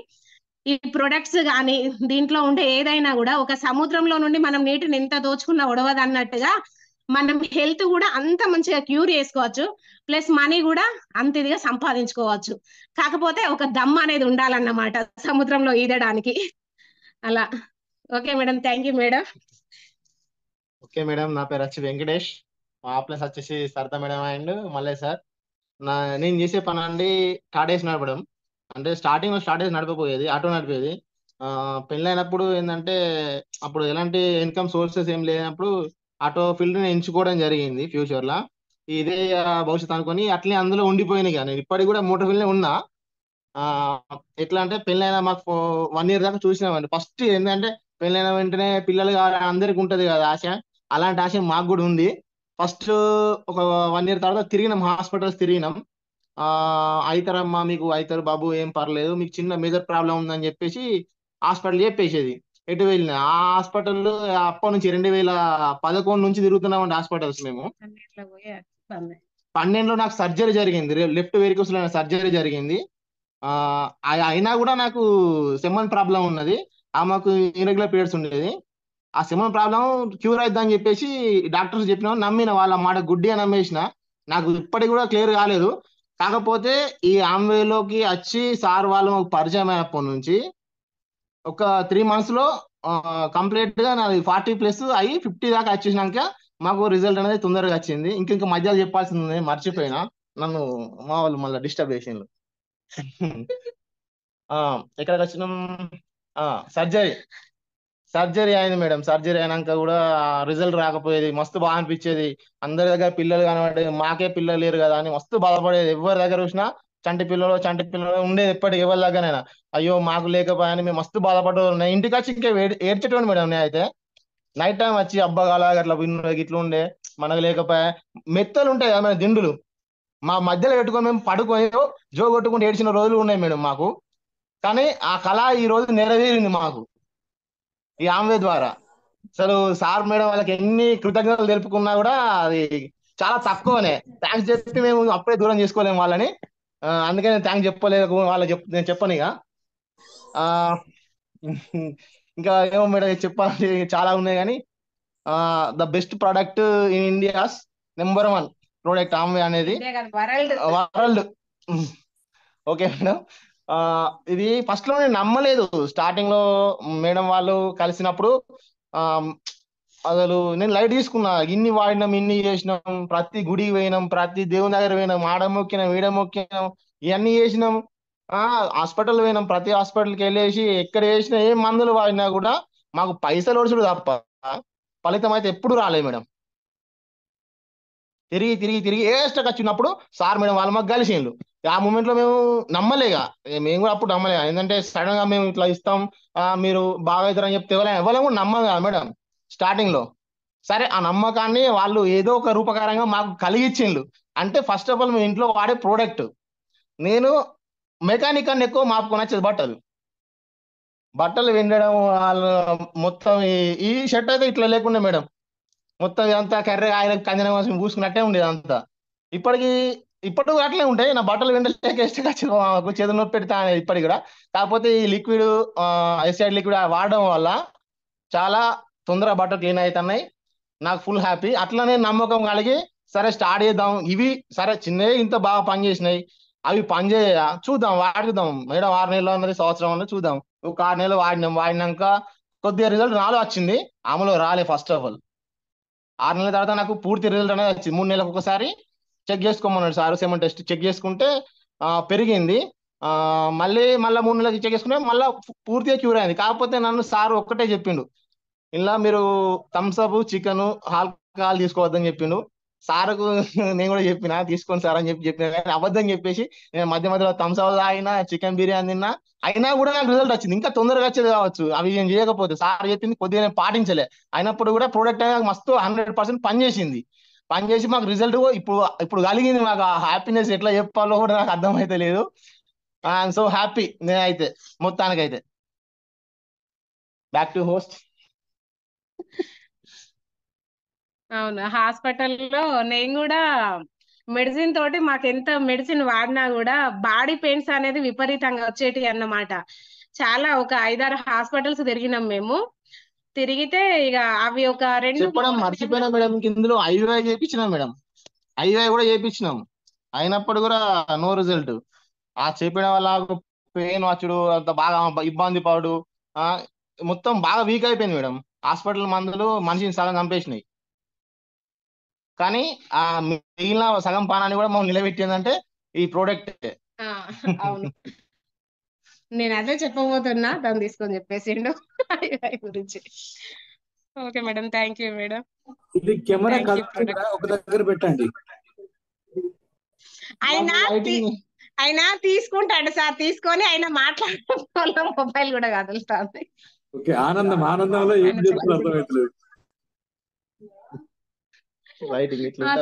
ఈ ప్రొడక్ట్స్ కానీ దీంట్లో ఉండే ఏదైనా కూడా ఒక సముద్రంలో నుండి మనం నీటిని ఎంత దోచుకున్నా ఒడవదు అన్నట్టుగా మనం హెల్త్ కూడా అంత మంచిగా క్యూర్ చేసుకోవచ్చు, ప్లస్ మనీ కూడా అంత ఇదిగా సంపాదించుకోవచ్చు. కాకపోతే ఒక దమ్ అనేది ఉండాలన్నమాట సముద్రంలో ఈదడానికి అలా. Okay madam, thank you madam. Okay madam, నా పేరు వచ్చి వెంకటేష్, మా ప్లస్ వచ్చేసి Saritha madam and Mallayya sir. నేను చేసే పని అండి టాటా నడపడం. అంటే స్టార్టింగ్ లో టాటా నడపపోయేది, ఆటో నడిపేది. పెళ్ళైనప్పుడు ఏంటంటే అప్పుడు ఎలాంటి ఇన్కమ్ సోర్సెస్ ఏం లేనప్పుడు ఆటో ఫీల్డ్ ని ఎంచుకోవడం జరిగింది ఫ్యూచర్ లా. ఇదే భవిష్యత్తు అనుకొని అట్లే అందులో ఉండిపోయినాయి. కానీ నేను ఇప్పటికి కూడా మోటార్ ఫీల్డ్ ఉన్నా. ఆ ఎట్లా అంటే పెళ్ళైన మాకు 1 year దాకా చూసినామండి. ఫస్ట్ ఏంటంటే పెళ్ళైన వెంటనే పిల్లలు కావాలని అందరికి ఉంటది కదా ఆశ, అలాంటి ఆశ మాకు కూడా ఉంది. ఫస్ట్ ఒక 1 year తర్వాత తిరిగినాం, హాస్పిటల్స్ తిరిగినాం. అవుతారమ్మా మీకు అవుతారు బాబు, ఏం పర్లేదు, మీకు చిన్న మేజర్ ప్రాబ్లం ఉందని చెప్పేసి హాస్పిటల్ చెప్పేసేది. ఎటు వెళ్ళినా ఆ హాస్పిటల్ అప్పటి నుంచి 2011 నుంచి తిరుగుతున్నామండి హాస్పిటల్స్ మేము. 12లో నాకు సర్జరీ జరిగింది, లెఫ్ట్ వెరికోస్ లో సర్జరీ జరిగింది. అయినా కూడా నాకు సెమన్ ప్రాబ్లం ఉన్నది, ఆమెకు ఇరెగ్యులర్ పీరియడ్స్ ఉండేది. ఆ సెమన్ ప్రాబ్లం క్యూర్ అవుతుందని చెప్పేసి డాక్టర్స్ చెప్పిన నమ్మిన, వాళ్ళ మాట గుడ్డిగా నమ్మేసిన. నాకు ఇప్పటికి కూడా క్లియర్ కాలేదు. కాకపోతే ఈ ఆమ్వేలోకి వచ్చి సార్ వాళ్ళు పరిచయం అయినప్పటి నుంచి ఒక 3 months లో కంప్లీట్ గా నాది 40+ అయ్యి 50 దాకా వచ్చేసినాక మాకు రిజల్ట్ అనేది తొందరగా వచ్చింది. ఇంకా మధ్యలో చెప్పాల్సింది ఉంది, మర్చిపోయినా. నన్ను మా వాళ్ళు మళ్ళీ డిస్టర్బ్ చేసిండ్రు. ఎక్కడికి వచ్చినాం, సర్జరీ అయింది మేడం. సర్జరీ అయినాక కూడా రిజల్ట్ రాకపోయేది, మస్తు బాగా అనిపించేది. అందరి దగ్గర పిల్లలు కనబడేది, మాకే పిల్లలు లేరు కదా అని మస్తు బాధపడేది. ఎవరి దగ్గర చూసినా చంటి పిల్లలు ఉండేది ఎప్పటికి ఎవరి దగ్గరైనా. అయ్యో మాకు లేకపోయాని మేము మస్తు బాధపడ్డా. ఇంటికి వచ్చి ఇంకా ఏడ్చేటోండి మేడం. నేను అయితే నైట్ టైం వచ్చి అబ్బాగాల అట్లా ఇట్లా ఉండే మనకు లేకపోయా. మెత్తలు ఉంటాయి కదా మన దిండులు, మా మధ్యలో పెట్టుకొని మేము పడుకొని జో కొట్టుకుంటూ ఏడ్చిన రోజులు ఉన్నాయి మేడం మాకు. కానీ ఆ కళ ఈ రోజు నెరవేరింది మాకు ఈ ఆమె ద్వారా. అసలు సార్ మేడం వాళ్ళకి ఎన్ని కృతజ్ఞతలు తెలుపుకున్నా కూడా అది చాలా తక్కువనే. థ్యాంక్స్ చెప్పి మేము అప్పుడే దూరం చేసుకోలేము వాళ్ళని. అందుకే నేను థ్యాంక్స్ చెప్పలేదు వాళ్ళకి. నేను చెప్పను ఇక. ఆ, ఇంకా ఏమో మేడం చెప్పాలంటే చాలా ఉన్నాయి కానీ the best product in India's number 1 product ఆమె అనేది వరల్డ్. Okay madam. ఇది ఫస్ట్ లో నేను నమ్మలేదు. స్టార్టింగ్ లో మేడం వాళ్ళు కలిసినప్పుడు ఆ, అసలు నేను లైట్ తీసుకున్నా. ఇన్ని వాడినాం, ఇన్ని చేసినాం, ప్రతి గుడికి పోయినాం, ప్రతి దేవుని దగ్గర పోయినాం, ఆడ మొక్కినాం, ఈడ మొక్కినాం, ఇవన్నీ చేసినాం. హాస్పిటల్ పోయినాం, ప్రతి హాస్పిటల్కి వెళ్ళేసి ఎక్కడ చేసినా ఏ మందులు వాడినా కూడా మాకు పైసలు ఒడుచుడు తప్ప ఫలితం అయితే ఎప్పుడు రాలేదు మేడం. తిరిగి తిరిగి తిరిగి ఏ స్టక్ వచ్చినప్పుడు సార్ మేడం వాళ్ళు మాకు కలిసిండ్రు. ఆ మూమెంట్ లో మేము నమ్మలేగా. మేము కూడా అప్పుడు నమ్మలేగా. ఏంటంటే సడన్ గా మేము ఇట్లా ఇస్తాం, మీరు బాగా అవుతారని చెప్తే ఎవరైనా కూడా నమ్మం కదా మేడం స్టార్టింగ్ లో. సరే ఆ నమ్మకాన్ని వాళ్ళు ఏదో ఒక రూపకారంగా మాకు కలిగించిండ్రు. అంటే ఫస్ట్ ఆఫ్ ఆల్ మేము ఇంట్లో వాడే ప్రోడక్ట్. నేను మెకానిక్ అని ఎక్కువ మాకు నచ్చేది బట్టలు విండడం. వాళ్ళు మొత్తం ఈ షర్ట్ అయితే ఇట్లా లేకుండా మేడం, మొత్తం ఇదంతా కర్రె ఆయన కంజన కోసం పూసుకున్నట్టే ఉండేది అంతా. ఇప్పటికి అట్లే ఉంటాయి. నా బట్టలు వెంటనే చేతులు నొప్పి పెడతా ఇప్పటికి కూడా. కాకపోతే ఈ లిక్విడ్ ఎస్ఐడ్ లిక్విడ్ వాడడం వల్ల చాలా తొందరగా బట్టలు క్లీన్ అవుతున్నాయి. నాకు ఫుల్ హ్యాపీ. అట్లనే నమ్మకం కలిగి సరే స్టార్ట్ చేద్దాం. ఇవి సరే చిన్నవి ఇంత బాగా పనిచేసినాయి, అవి పనిచేయ చూద్దాం, వాడుదాం మేడం. 6 నెలలు అన్నది, సంవత్సరం అన్నది చూద్దాం. ఒక 6 నెలలు వాడినాక కొద్దిగా రిజల్ట్ నాలో వచ్చింది, ఆమెలో రాలే. ఫస్ట్ ఆఫ్ ఆల్ 6 నెలల తర్వాత నాకు పూర్తి రిజల్ట్ అనేది వచ్చింది. 3 నెలలకు ఒకసారి చెక్ చేసుకోమన్నాడు సార్. సెమన్ టెస్ట్ చెక్ చేసుకుంటే పెరిగింది. మళ్ళీ 3 నెలలకి చెక్ చేసుకుంటే మళ్ళీ పూర్తిగా క్యూర్ అయింది. కాకపోతే నన్ను సార్ ఒక్కటే చెప్పిండు, ఇలా మీరు థమ్స్అప్, చికెన్, ఆల్కహాల్ తీసుకోవద్దని చెప్పిండు. సార్కు నేను కూడా చెప్పిన తీసుకోండి సార్ అని చెప్పిన, కానీ అబద్ధం చెప్పేసి నేను మధ్య మధ్యలో థమ్స్అప్ తాగినా, చికెన్ బిర్యానీ తిన్నా. అయినా కూడా నాకు రిజల్ట్ వచ్చింది. ఇంకా తొందరగా వచ్చేది కావచ్చు అవి నేను చేయకపోతే. సార్ చెప్పింది కొద్దిగా నేను పాటించలే. అయినప్పుడు కూడా ప్రోడక్ట్ అనేది మస్తు 100% పనిచేసింది. పనిచేసి మాకు రిజల్ట్ ఇప్పుడు కలిగింది. మాకు ఆ హ్యాపీనెస్ ఎట్లా చెప్పాలో కూడా నాకు అర్థమైతే లేదు. ఐఎమ్ సో హ్యాపీ నేనైతే మొత్తానికైతే. Back to host. అవును, హాస్పిటల్లో నేను కూడా మెడిసిన్ తోటి మాకు ఎంత మెడిసిన్ వాడినా కూడా బాడీ పెయిన్స్ అనేది విపరీతంగా వచ్చేటి అన్నమాట. చాలా ఒక 5-6 హాస్పిటల్స్ తిరిగినాం మేము. తిరిగితే ఇక అవి ఒక 2-3 చెప్పడం మర్చిపోయినా మేడం, ఇందులో ఐవీఐ చేయించినాం మేడం. ఐవీఐ కూడా చేయించినాం, అయినప్పుడు కూడా నో రిజల్ట్. ఆ చేపించడం వల్ల పెయిన్ వచ్చుడు, అంత బాగా ఇబ్బంది పడు, మొత్తం బాగా వీక్ అయిపోయింది మేడం. హాస్పిటల్ మందులు మనిషిని సగం చంపేసినాయి. కానీ ఆ మిగిలిన సగం పానాన్ని కూడా మనం నిలబెట్టిందంటే ఈ ప్రోడక్ట్. అవును, నేను అదే చెప్పబోతున్నా, దాన్ని తీసుకొని చెప్పేసిండు గురించి. Okay madam, thank you madam. ఇది కెమెరా కదులుతుందా? ఒక దగ్గర పెట్టండి. ఆయన తీసుకుంటాడు సార్, తీసుకొని ఆయన మాట్లాడుతున్న మొబైల్ కూడా కదులుతుంది. ఓకే, ఆనందంలో ఏం చేస్తున్నారు అర్థమవుతలేదు.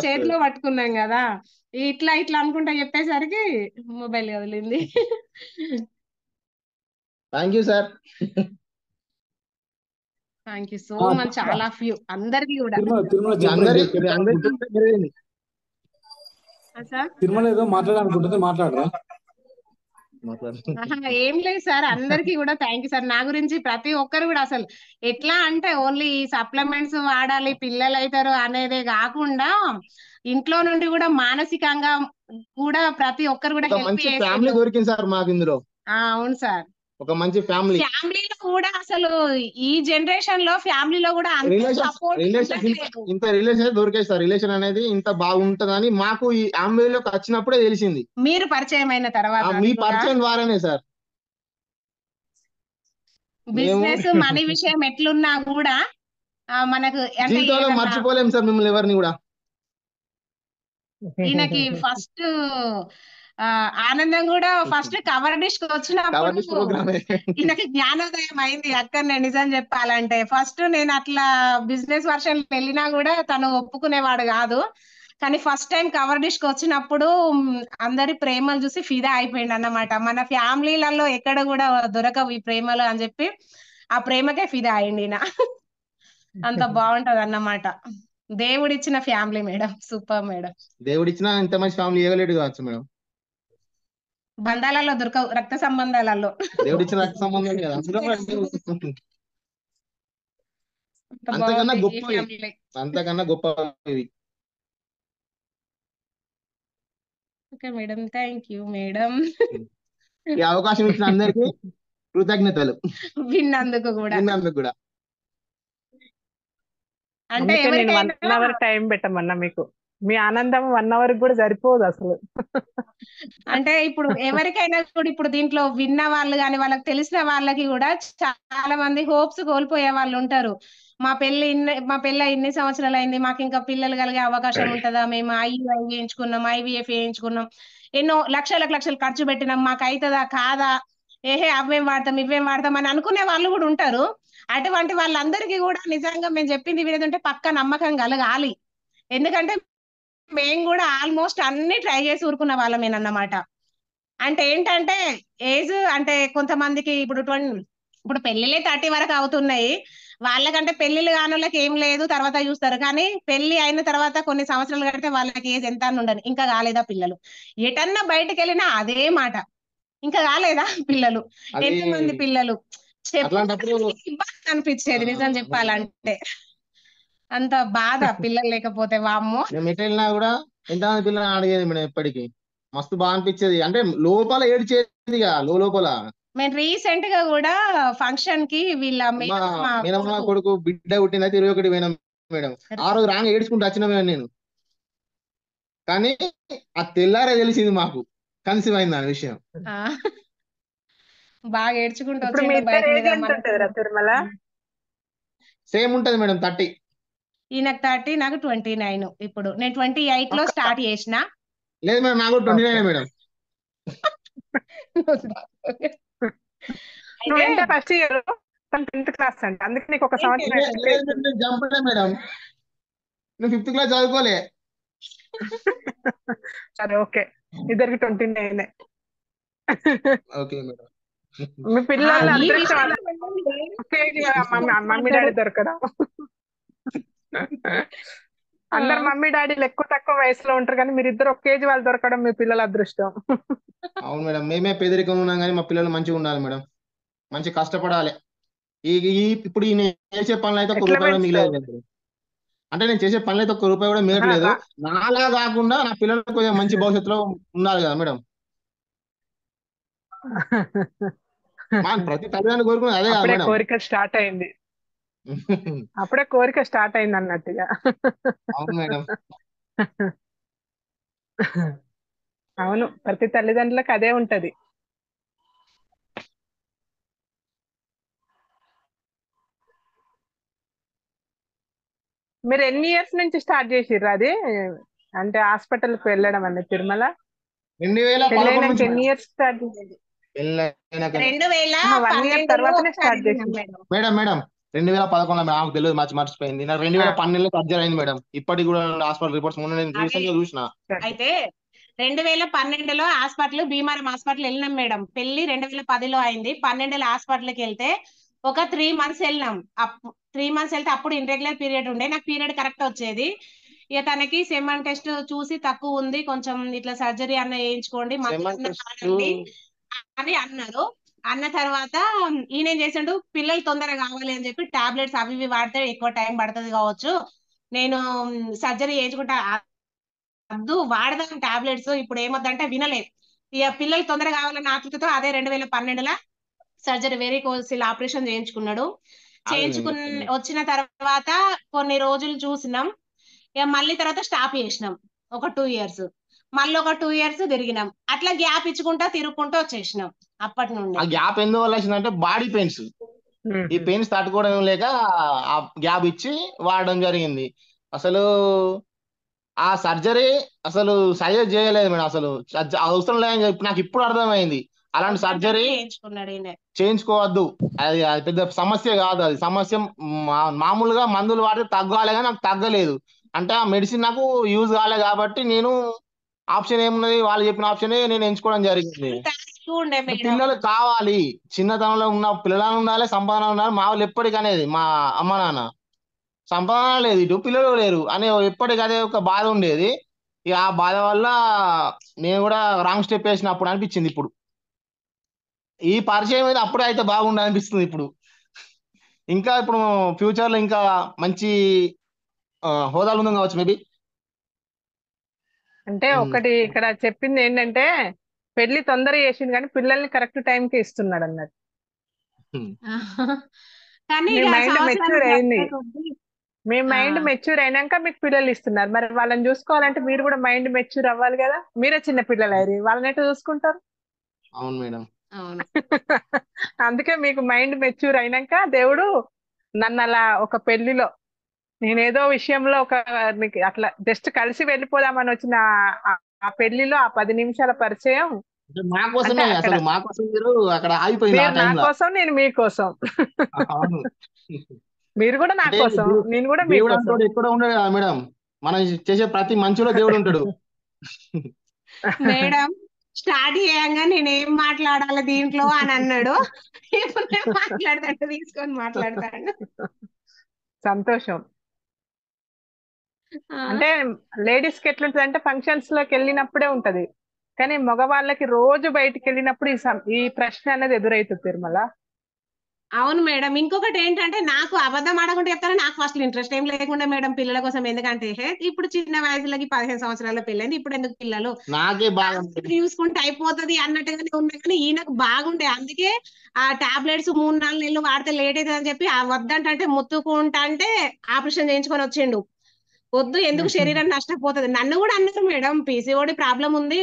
చేతిలో పట్టుకున్నాం కదా, ఇట్లా అనుకుంటా చెప్పేసరికి మొబైల్ కదిలింది. Thank you sir. Thank you so much. చాలా ఫ్యూ అందరికి కూడా తిరుమల ఏదో మాట్లాడాలనుకుంటుంది, మాట్లాడరా? ఏం లేదు సార్, అందరికి కూడా థ్యాంక్ యూ సార్. నా గురించి ప్రతి ఒక్కరు కూడా అసలు ఎట్లా అంటే ఓన్లీ సప్లిమెంట్స్ వాడాలి పిల్లలు అవుతారు అనేదే కాకుండా ఇంట్లో నుండి కూడా మానసికంగా కూడా ప్రతి ఒక్కరు కూడా హెల్ప్ మంచి ఫ్యామిలీ దొరికింది సార్ మాకు ఇందులో. అవును సార్, ఒక మంచి ఫ్యామిలీలో కూడా అసలు ఈ జనరేషన్ లో ఫ్యామిలీలో కూడా ఇంత రిలేషన్ దొరికేది సార్. రిలేషన్ అనేది ఇంత బాగుంటదని మాకు ఈ ఆంబేలోకి వచ్చినప్పుడే తెలిసింది. మీరు పరిచయం అయిన తర్వాత మీ పరిచయం ద్వారానే సార్. బిజినెస్ మనీ విషయం ఎట్లున్నా కూడా మనకు జీవితంలో మర్చిపోలేము సార్ మిమ్మల్ని ఎవరిని కూడా. ఈయనకి ఫస్ట్ ఆనందం కూడా ఫస్ట్ కవర్ డిష్ కవర్ వచ్చినప్పుడు డిష్ ప్రోగ్రామ్ ఈయనకి జ్ఞానోదయం అయింది అక్కడ నిజం చెప్పాలంటే. ఫస్ట్ నేను అట్లా బిజినెస్ వర్షన్ వెళ్ళినా కూడా తను ఒప్పుకునేవాడు కాదు. కానీ ఫస్ట్ టైం కవర్ డిష్ వచ్చినప్పుడు అందరి ప్రేమలు చూసి ఫిదా అయిపోయింది అన్నమాట. మన ఫ్యామిలీలలో ఎక్కడ కూడా దొరకవు ఈ ప్రేమలు అని చెప్పి ఆ ప్రేమకే ఫిదా అయింది ఈయన. అంత బాగుంటది అన్నమాట. దేవుడిచ్చిన ఫ్యామిలీ మేడం. Super madam. దేవుడిచ్చిన ఇంత మంచి ఫ్యామిలీ ఇవ్వలేడు కావచ్చు మేడం. బంధాలలో దొరకవు, రక్త సంబంధాలలో. దేవుడిచ్చిన రక్త సంబంధం కదా, అందులో కూడా దేవుడు అంత అంతకన్నా బాగుంది ఈ గొప్ప ఫ్యామిలీ. అంతకన్నా గొప్ప ఇది. Okay madam, thank you madam. ఈ అవకాశం ఇచ్చిన అందరికీ కృతజ్ఞతలు. విన్నందుకు కూడా. విన్నందుకు కూడా. అంటే అందుకే నేను ఎవరికైనా 1 hour టైం పెట్టమన్నా మీకు. మీ ఆనందం 1 hour కూడా సరిపోదు అసలు. అంటే ఇప్పుడు ఎవరికైనా కూడా ఇప్పుడు దీంట్లో విన్న వాళ్ళు కానీ వాళ్ళకి తెలిసిన వాళ్ళకి కూడా చాలా మంది హోప్స్ కోల్పోయే వాళ్ళు ఉంటారు. మా పెళ్లి ఇన్ని సంవత్సరాలు అయింది, మాకు ఇంకా పిల్లలు కలిగే అవకాశం ఉంటుందా, మేము ఐవీఎఫ్ వేయించుకున్నాం, ఐవీఎఫ్ వేయించుకున్నాం, ఎన్నో లక్షలు ఖర్చు పెట్టినాం, మాకు అవుతుందా కాదా, ఏహే అవేం వాడతాం ఇవేం వాడతాం అని అనుకునే వాళ్ళు కూడా ఉంటారు. అటువంటి వాళ్ళందరికీ కూడా నిజంగా మేము చెప్పింది వినేదంటే పక్క నమ్మకం కలగాలి. ఎందుకంటే మేము కూడా ఆల్మోస్ట్ అన్ని ట్రై చేసి ఊరుకున్న వాళ్ళమేనన్నమాట. అంటే ఏంటంటే ఏజ్ అంటే కొంతమందికి ఇప్పుడు పెళ్లిళ్ళే 30 వరకు అవుతున్నాయి. వాళ్ళకంటే పెళ్లిళ్ళు కాని వాళ్ళకి ఏం లేదు, తర్వాత చూస్తారు. కానీ పెళ్లి అయిన తర్వాత కొన్ని సంవత్సరాలు కడితే వాళ్ళకి ఏజ్ ఎంత అని ఉండదు, ఇంకా కాలేదా పిల్లలు, ఎటన్నా బయటకు వెళ్ళినా అదే మాట, ఇంకా కాలేదా పిల్లలు, అది ఎంతమంది పిల్లలు అట్లాంటప్పుడు ఇబ్బంది అనిపించేది నిజం చెప్పాలంటే. అంత బాధ పిల్లలు లేకపోతే. వామ్మో, మేము ఎటు వెళ్ళినా కూడా ఎంతమంది పిల్లలు అడిగేది మేడం. ఎప్పటికీ మస్తు బాగా అనిపించేది. అంటే లోపల ఏడ్చేది లోపల. మేము రీసెంట్ గా కూడా ఫంక్షన్ కి వీళ్ళ మా మేనమ్మ కొడుకు బిడ్డ పుట్టిందైతే 21 పోయినాం మేడం. ఆ రోజు రాంగ్ ఏడ్చుకుంటూ వచ్చిన మేడం నేను. కానీ ఆ తెల్లారే తెలిసింది మాకు కన్సీవ్ అయింది అనే విషయం. బాగా ఏడ్చుకుంటూ ఇప్పుడు మీ వచ్చిండు బైక్ ఇద్దరు మీద. ఏజ్ ఎంత ఉంటదిరా తిరుమల? సేమ్ ఉంటది మేడం, 30. ఈయనకు 30, నాకు 29. ఇప్పుడు నేను 28 లో స్టార్ట్ చేసిన. లేదు మేడం, నాకు 29 మేడం. నువ్వు inter first year, 10th class అంట, అందుకే నీకు 1 సంవత్సరం. జంపలే మేడం, నువ్వు 5th క్లాస్ చదువుకోలే. సరే ఓకే, ఇద్దరికి 29. Okay madam. మీ పిల్లలు అదృష్టం మమ్మీ డాడీ దొరకడం. అందరు మమ్మీ డాడీలు ఎక్కువ తక్కువ వయసులో ఉంటారు, కానీ మీరు ఇద్దరు ఒకే ఏజ్ వాళ్ళు దొరకడం మీ పిల్లల అదృష్టం. అవును మేడం, మేమే పేదరికంగా ఉన్నాం కానీ మా పిల్లలు మంచిగా ఉండాలి మేడం, మంచి కష్టపడాలి. ఇప్పుడు ఈ నేను చేసే పనులు అయితే 1 రూపాయి కూడా మిగిలేదు. అంటే నేను చేసే పనులు అయితే 1 రూపాయి కూడా మిగలేదు. నాలా కాకుండా నా పిల్లలకు కొంచెం మంచి భవిష్యత్తులో ఉండాలి కదా మేడం. ప్రతి తల్లిదండ్రులు కోరుకునేది అదే కదా అప్పుడే మేడం. కోరిక స్టార్ట్ అయింది, అప్పుడే కోరిక స్టార్ట్ అయింది అన్నట్టుగా. అవును మేడం. అవును, ప్రతి తల్లిదండ్రులకు అదే ఉంటది. మీరు ఎన్ని ఇయర్స్ నుంచి స్టార్ట్ చేసిర్రు అది, అంటే హాస్పిటల్కి వెళ్ళడం అనేది తిరుమల? 2011 ఎన్ని ఇయర్స్ స్టార్ట్ చేసింది? 1 year తర్వాతనే స్టార్ట్ చేసింది మేడం. 2011 నాకు తెలియదు, మర్చిపోయింది. నాకు 2012లో సర్జరీ అయింది మేడం. ఇప్పటికి కూడా హాస్పిటల్ రిపోర్ట్స్ మొన్న నేను రీసెంట్ గా చూసిన. అయితే 2012లో హాస్పిటల్, భీమారం హాస్పిటల్ వెళ్ళినాం మేడం. పెళ్లి 2010లో అయింది. 12లో హాస్పిటల్కి వెళ్తే ఒక 3 months వెళ్ళినాం. 3 months వెళ్తే అప్పుడు ఇర్రెగ్యులర్ పీరియడ్ ఉండే, నాకు పీరియడ్ కరెక్ట్ వచ్చేది. ఇక తనకి సెమన్ టెస్ట్ చూసి తక్కువ ఉంది, కొంచెం ఇట్లా సర్జరీ అన్న వేయించుకోండి అని అన్నారు. అన్న తర్వాత ఈయన ఏం చేసిండు, పిల్లలు తొందరగా కావాలి అని చెప్పి టాబ్లెట్స్ అవి ఇవి వాడితే ఎక్కువ టైం పడుతుంది కావచ్చు, నేను సర్జరీ చేయించుకుంటా, వద్దు వాడదాం టాబ్లెట్స్, ఇప్పుడు ఏమొద్దంటే వినలేదు. ఇక పిల్లలు తొందరగా కావాలన్న ఆతృతతో అదే 2012లో సర్జరీ వెరికోసిల్ ఆపరేషన్ చేయించుకున్నాడు. వచ్చిన తర్వాత కొన్ని రోజులు చూసినాం, ఇక మళ్ళీ తర్వాత స్టాప్ చేసినాం. ఒక 2 years, మళ్ళీ ఒక 2 years తిరిగినాం. అట్లా గ్యాప్ ఇచ్చుకుంటా తిరుగుకుంటూ వచ్చేసినాం. అప్పటి నుండి ఆ గ్యాప్ ఎందువల్ల వచ్చిందంటే బాడీ పెయిన్స్, ఈ పెయిన్స్ తట్టుకోవడం లేక ఆ గ్యాప్ ఇచ్చి వాడడం జరిగింది. అసలు ఆ సర్జరీ అసలు సజెస్ట్ చేయలేదు మేడం. అసలు అవసరం లేదని చెప్పి నాకు ఇప్పుడు అర్థమైంది. అలాంటి సర్జరీ చేయించుకున్నాడు ఈయన. చేయించుకోవద్దు. అది అది పెద్ద సమస్య కాదు. అది సమస్య మామూలుగా మందులు వాడితే తగ్గాలి కానీ నాకు తగ్గలేదు. అంటే ఆ మెడిసిన్ నాకు యూజ్ కాలే కాబట్టి నేను ఆప్షన్ ఏమున్నది, వాళ్ళు చెప్పిన ఆప్షనే నేను ఎంచుకోవడం జరిగింది. ఉండే మేడం పిల్లలు కావాలి, చిన్నతనంలో ఉన్న పిల్లలు ఉండాలి, సంపాదన ఉండాలి. మా వాళ్ళు ఎప్పటికీ అనేది మా అమ్మ నాన్న సంపాదన లేదు, ఇటు పిల్లలు లేరు అనే ఎప్పటికీ అదే ఒక బాధ ఉండేది. ఇక ఆ బాధ వల్ల నేను కూడా రాంగ్ స్టెప్ వేసినప్పుడు అనిపించింది. ఇప్పుడు ఈ పరిచయం మీద అప్పుడే అయితే బాగుండు అనిపిస్తుంది. ఇప్పుడు ఇంకా ఇప్పుడు ఫ్యూచర్ లో ఇంకా మంచి హోదాలు ఉందని కావచ్చు మేబీ. అంటే ఒకటి ఇక్కడ చెప్పింది ఏంటంటే పెళ్లి తొందర చేసింది కానీ పిల్లల్ని కరెక్ట్ టైంకి ఇస్తున్నాడు అన్నట్టు. కానీ మీ ఇక మైండ్ సంవత్సరాలు మెచ్యూర్ అయింది, గడిచే కొద్దీ, మీ మైండ్ ఆ, మెచ్యూర్ అయినాక మీకు పిల్లలు ఇస్తున్నారు. మరి వాళ్ళని చూసుకోవాలంటే మీరు కూడా మైండ్ మెచ్యూర్ అవ్వాలి కదా. మీరే చిన్న పిల్లలు అయ్యారు, వాళ్ళని ఎట్లా చూసుకుంటారు? అవును మేడం. అవును అందుకే మీకు మైండ్ మెచ్యూర్ అయినాక దేవుడు నన్ను అలా ఒక పెళ్లిలో నేనేదో విషయంలో ఒక మీకు అట్లా జస్ట్ కలిసి వెళ్ళిపోదామని వచ్చిన ఆ పెళ్లిలో ఆ 10 నిమిషాల పరిచయం అంటే మా అంటే కోసమే, అక్కడ అసలు మా కోసం మీరు అక్కడ ఆగిపోయింది ఆ మీరు నా టైంలో. కోసం, నేను మీకోసం. అవును. మీరు కూడా నా అంటే కోసం, నేను కూడా దేవుడు మీకోసం. అంటాడు ఎక్కడ ఉండడు కదా మేడం. మనం చేసే ప్రతి మంచిలో దేవుడు ఉంటాడు. మేడం స్టార్ట్ చేయంగా నేను ఏం మాట్లాడాలి దీంట్లో అని అన్నాడు. ఇప్పుడు నేను మాట్లాడతాడు, తీసుకొని మాట్లాడతాడు. సంతోషం. ఆ, అంటే లేడీస్ కి ఎట్లుంటది అంటే ఫంక్షన్స్ లోకి వెళ్ళినప్పుడే ఉంటది, కానీ మగవాళ్ళకి రోజు బయటికి వెళ్ళినప్పుడు ఈ ప్రశ్న అనేది ఎదురైతుంది తిరుమల. అవును మేడం. ఇంకొకటి ఏంటంటే నాకు అబద్ధం ఆడకుండా చెప్తారా, నాకు ఫస్ట్ ఇంట్రెస్ట్ ఏం లేకుండా మేడం పిల్లల కోసం. ఎందుకంటే ఇప్పుడు చిన్న వయసులకి 15 సంవత్సరాల పెళ్ళైంది, ఇప్పుడు ఎందుకు పిల్లలు, నాకే బాగా చూసుకుంటే అయిపోతుంది అన్నట్టుగానే ఉన్నాయి. కానీ ఈయనకు బాగుండే, అందుకే ఆ టాబ్లెట్స్ 3-4 నెలలు వాడితే లేట్ అవుతుంది అని చెప్పి ఆ వద్దంటే ముత్తుకుంటా అంటే ఆపరేషన్ చేయించుకొని వచ్చిండు. వద్దు, ఎందుకు శరీరం నష్టపోతుంది. నన్ను కూడా అన్నారు మేడం పీసీఓడి ప్రాబ్లం ఉంది,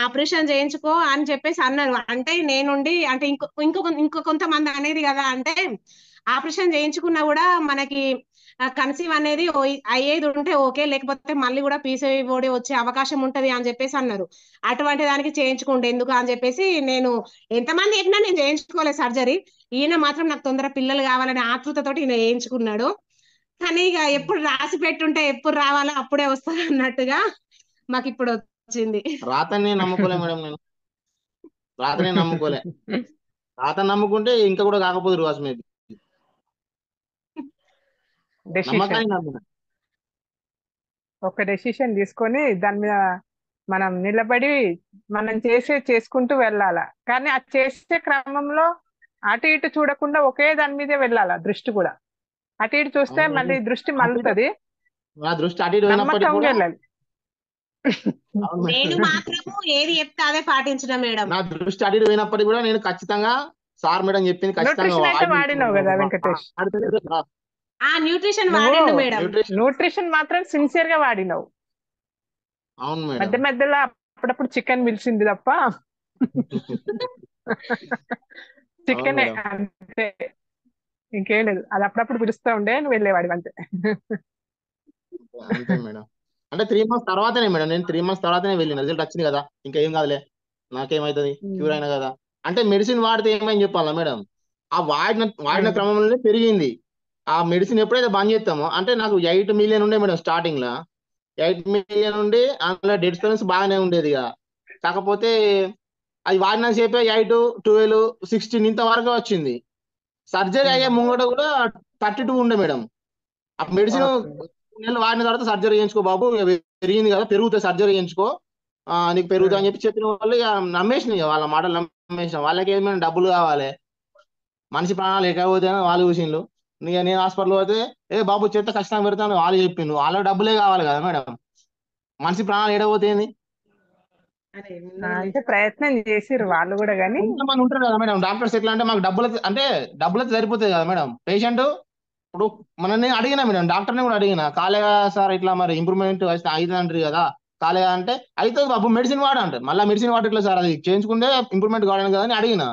ఆపరేషన్ చేయించుకో అని చెప్పేసి అన్నారు. అంటే నేనుండి అంటే ఇంకో కొంతమంది అనేది కదా, అంటే ఆపరేషన్ చేయించుకున్నా కూడా మనకి కన్సీవ్ అనేది అయ్యేది ఉంటే ఓకే, లేకపోతే మళ్ళీ కూడా పీసీఓడి వచ్చే అవకాశం ఉంటది అని చెప్పేసి అన్నారు. అటువంటి దానికి చేయించుకోండి ఎందుకు అని చెప్పేసి నేను ఎంతమంది చెప్పినా నేను చేయించుకోలేదు సర్జరీ. ఈయన మాత్రం నాకు తొందర పిల్లలు కావాలనే ఆతృతతోటి ఈయన చేయించుకున్నాడు. కానీ ఇక ఎప్పుడు రాసి పెట్టుంటే ఎప్పుడు రావాలో అప్పుడే వస్తుంది అన్నట్టుగా మాకు ఇప్పుడు వచ్చింది. రాతని నమ్ముకోలే మేడం. నేను రాతనే నమ్ముకోలే. రాత నమ్ముకుంటే ఇంకా కూడా కాకపోదు రోజు మీద డెసిషన్, నమ్మకాన్ని నమ్మిన. ఒక డెసిషన్ తీసుకొని దాని మీద మనం నిలబడి మనం చేసుకుంటూ వెళ్ళాల. కానీ ఆ చేసే క్రమంలో అటు ఇటు చూడకుండా ఒకే దాని మీదే వెళ్ళాల. దృష్టి కూడా అటు ఇటు చూస్తే అవును మళ్ళీ మేడం. దృష్టి అటు ఇటు మళ్ళుతుంది. నా దృష్టి అటు ఇటు పోయినప్పటికీ నమ్మకంగా కూడా వెళ్ళాలి. అవును నేను మేడం. మాత్రము ఏది చెప్తే అదే పాటించిన మేడం. నా దృష్టి అటు ఇటు పోయినప్పటికీ కూడా నేను ఖచ్చితంగా సార్ మేడం చెప్పింది ఖచ్చితంగా న్యూట్రిషన్ అయితే వాడినావు కదా వెంకటేష్, ఆ న్యూట్రిషన్ నువ్వు వాడిండు మేడం. న్యూట్రిషన్. న్యూట్రిషన్ మాత్రం సిన్సియర్ గా వాడినావు. అవును మధ్య మేడం. మధ్యలో అప్పుడప్పుడు చికెన్ పిలిచింది తప్ప అవును చికెనే మేడం. అంతే, ఇంకేం లేదు. అది అప్పుడప్పుడు పిలుస్తూ ఉండే, నువ్వు వెళ్ళేవాడివి అంతే. అంతే మేడం. అంటే 3 months తర్వాతనే మేడం, నేను 3 months తర్వాతనే వెళ్ళిన. రిజల్ట్ వచ్చింది కదా, ఇంకా ఏం కాదులే, నాకేమవుతుంది, క్యూర్ అయినా కదా. అంటే మెడిసిన్ వాడితే ఏమని చెప్పాలా మేడం, ఆ వాడిన క్రమంలోనే పెరిగింది. ఆ మెడిసిన్ ఎప్పుడైతే బంద్ చేస్తామో, అంటే నాకు 8 million ఉండే మేడం స్టార్టింగ్ లా. 8 million ఉండి అందులో డెడ్ స్టోన్స్ బాగానే ఉండేది ఇక. కాకపోతే అది వాడిన సేపే 8, 12, 16 ఇంతవరకు వచ్చింది. సర్జరీ అయ్యే ముంగట కూడా 32 ఉండే మేడం. ఆ మెడిసిన్ నెలలు వాడిన తర్వాత సర్జరీ చేయించుకో బాబు, ఇక పెరిగింది కదా, పెరుగుతుంది సర్జరీ చేయించుకో, నీకు పెరుగుతా అని చెప్పిన వాళ్ళు ఇక నమ్మేసిన. ఇక వాళ్ళ మాటలు నమ్మేసిన. వాళ్ళకి ఏమైనా డబ్బులు కావాలి, మనిషి ప్రాణాలు ఎక్కకపోతే వాళ్ళు చూసిండ్రు. ఇక నేను హాస్పిటల్ పోతే ఏ బాబు చెత్త ఖచ్చితంగా పెడతాను వాళ్ళు చెప్పిండు. వాళ్ళకి డబ్బులే కావాలి కదా మేడం, మనిషి ప్రాణాలు ఎడకపోతేంది. అంటే ప్రయత్నం చేసిర్రు వాళ్ళు కూడా, కానీ కొంతమంది ఉంటారు కదా మేడం డాక్టర్స్, ఎట్లా అంటే మాకు డబ్బులైతే సరిపోతుంది కదా మేడం. పేషెంట్ ఇప్పుడు మనల్ని అడిగినా మేడం, డాక్టర్ని కూడా అడిగిన, కాలేగా సార్ ఇట్లా మరి ఇంప్రూవ్మెంట్ అవుతుంది అంటారు కదా, కాలేగా అంటే అవుతుంది బాబు మెడిసిన్ వాడు అంటే, మళ్ళీ మెడిసిన్ వాడట్లే సార్, అది చేయించుకుంటే ఇంప్రూవ్మెంట్ కావడానికి కదా అని అడిగిన.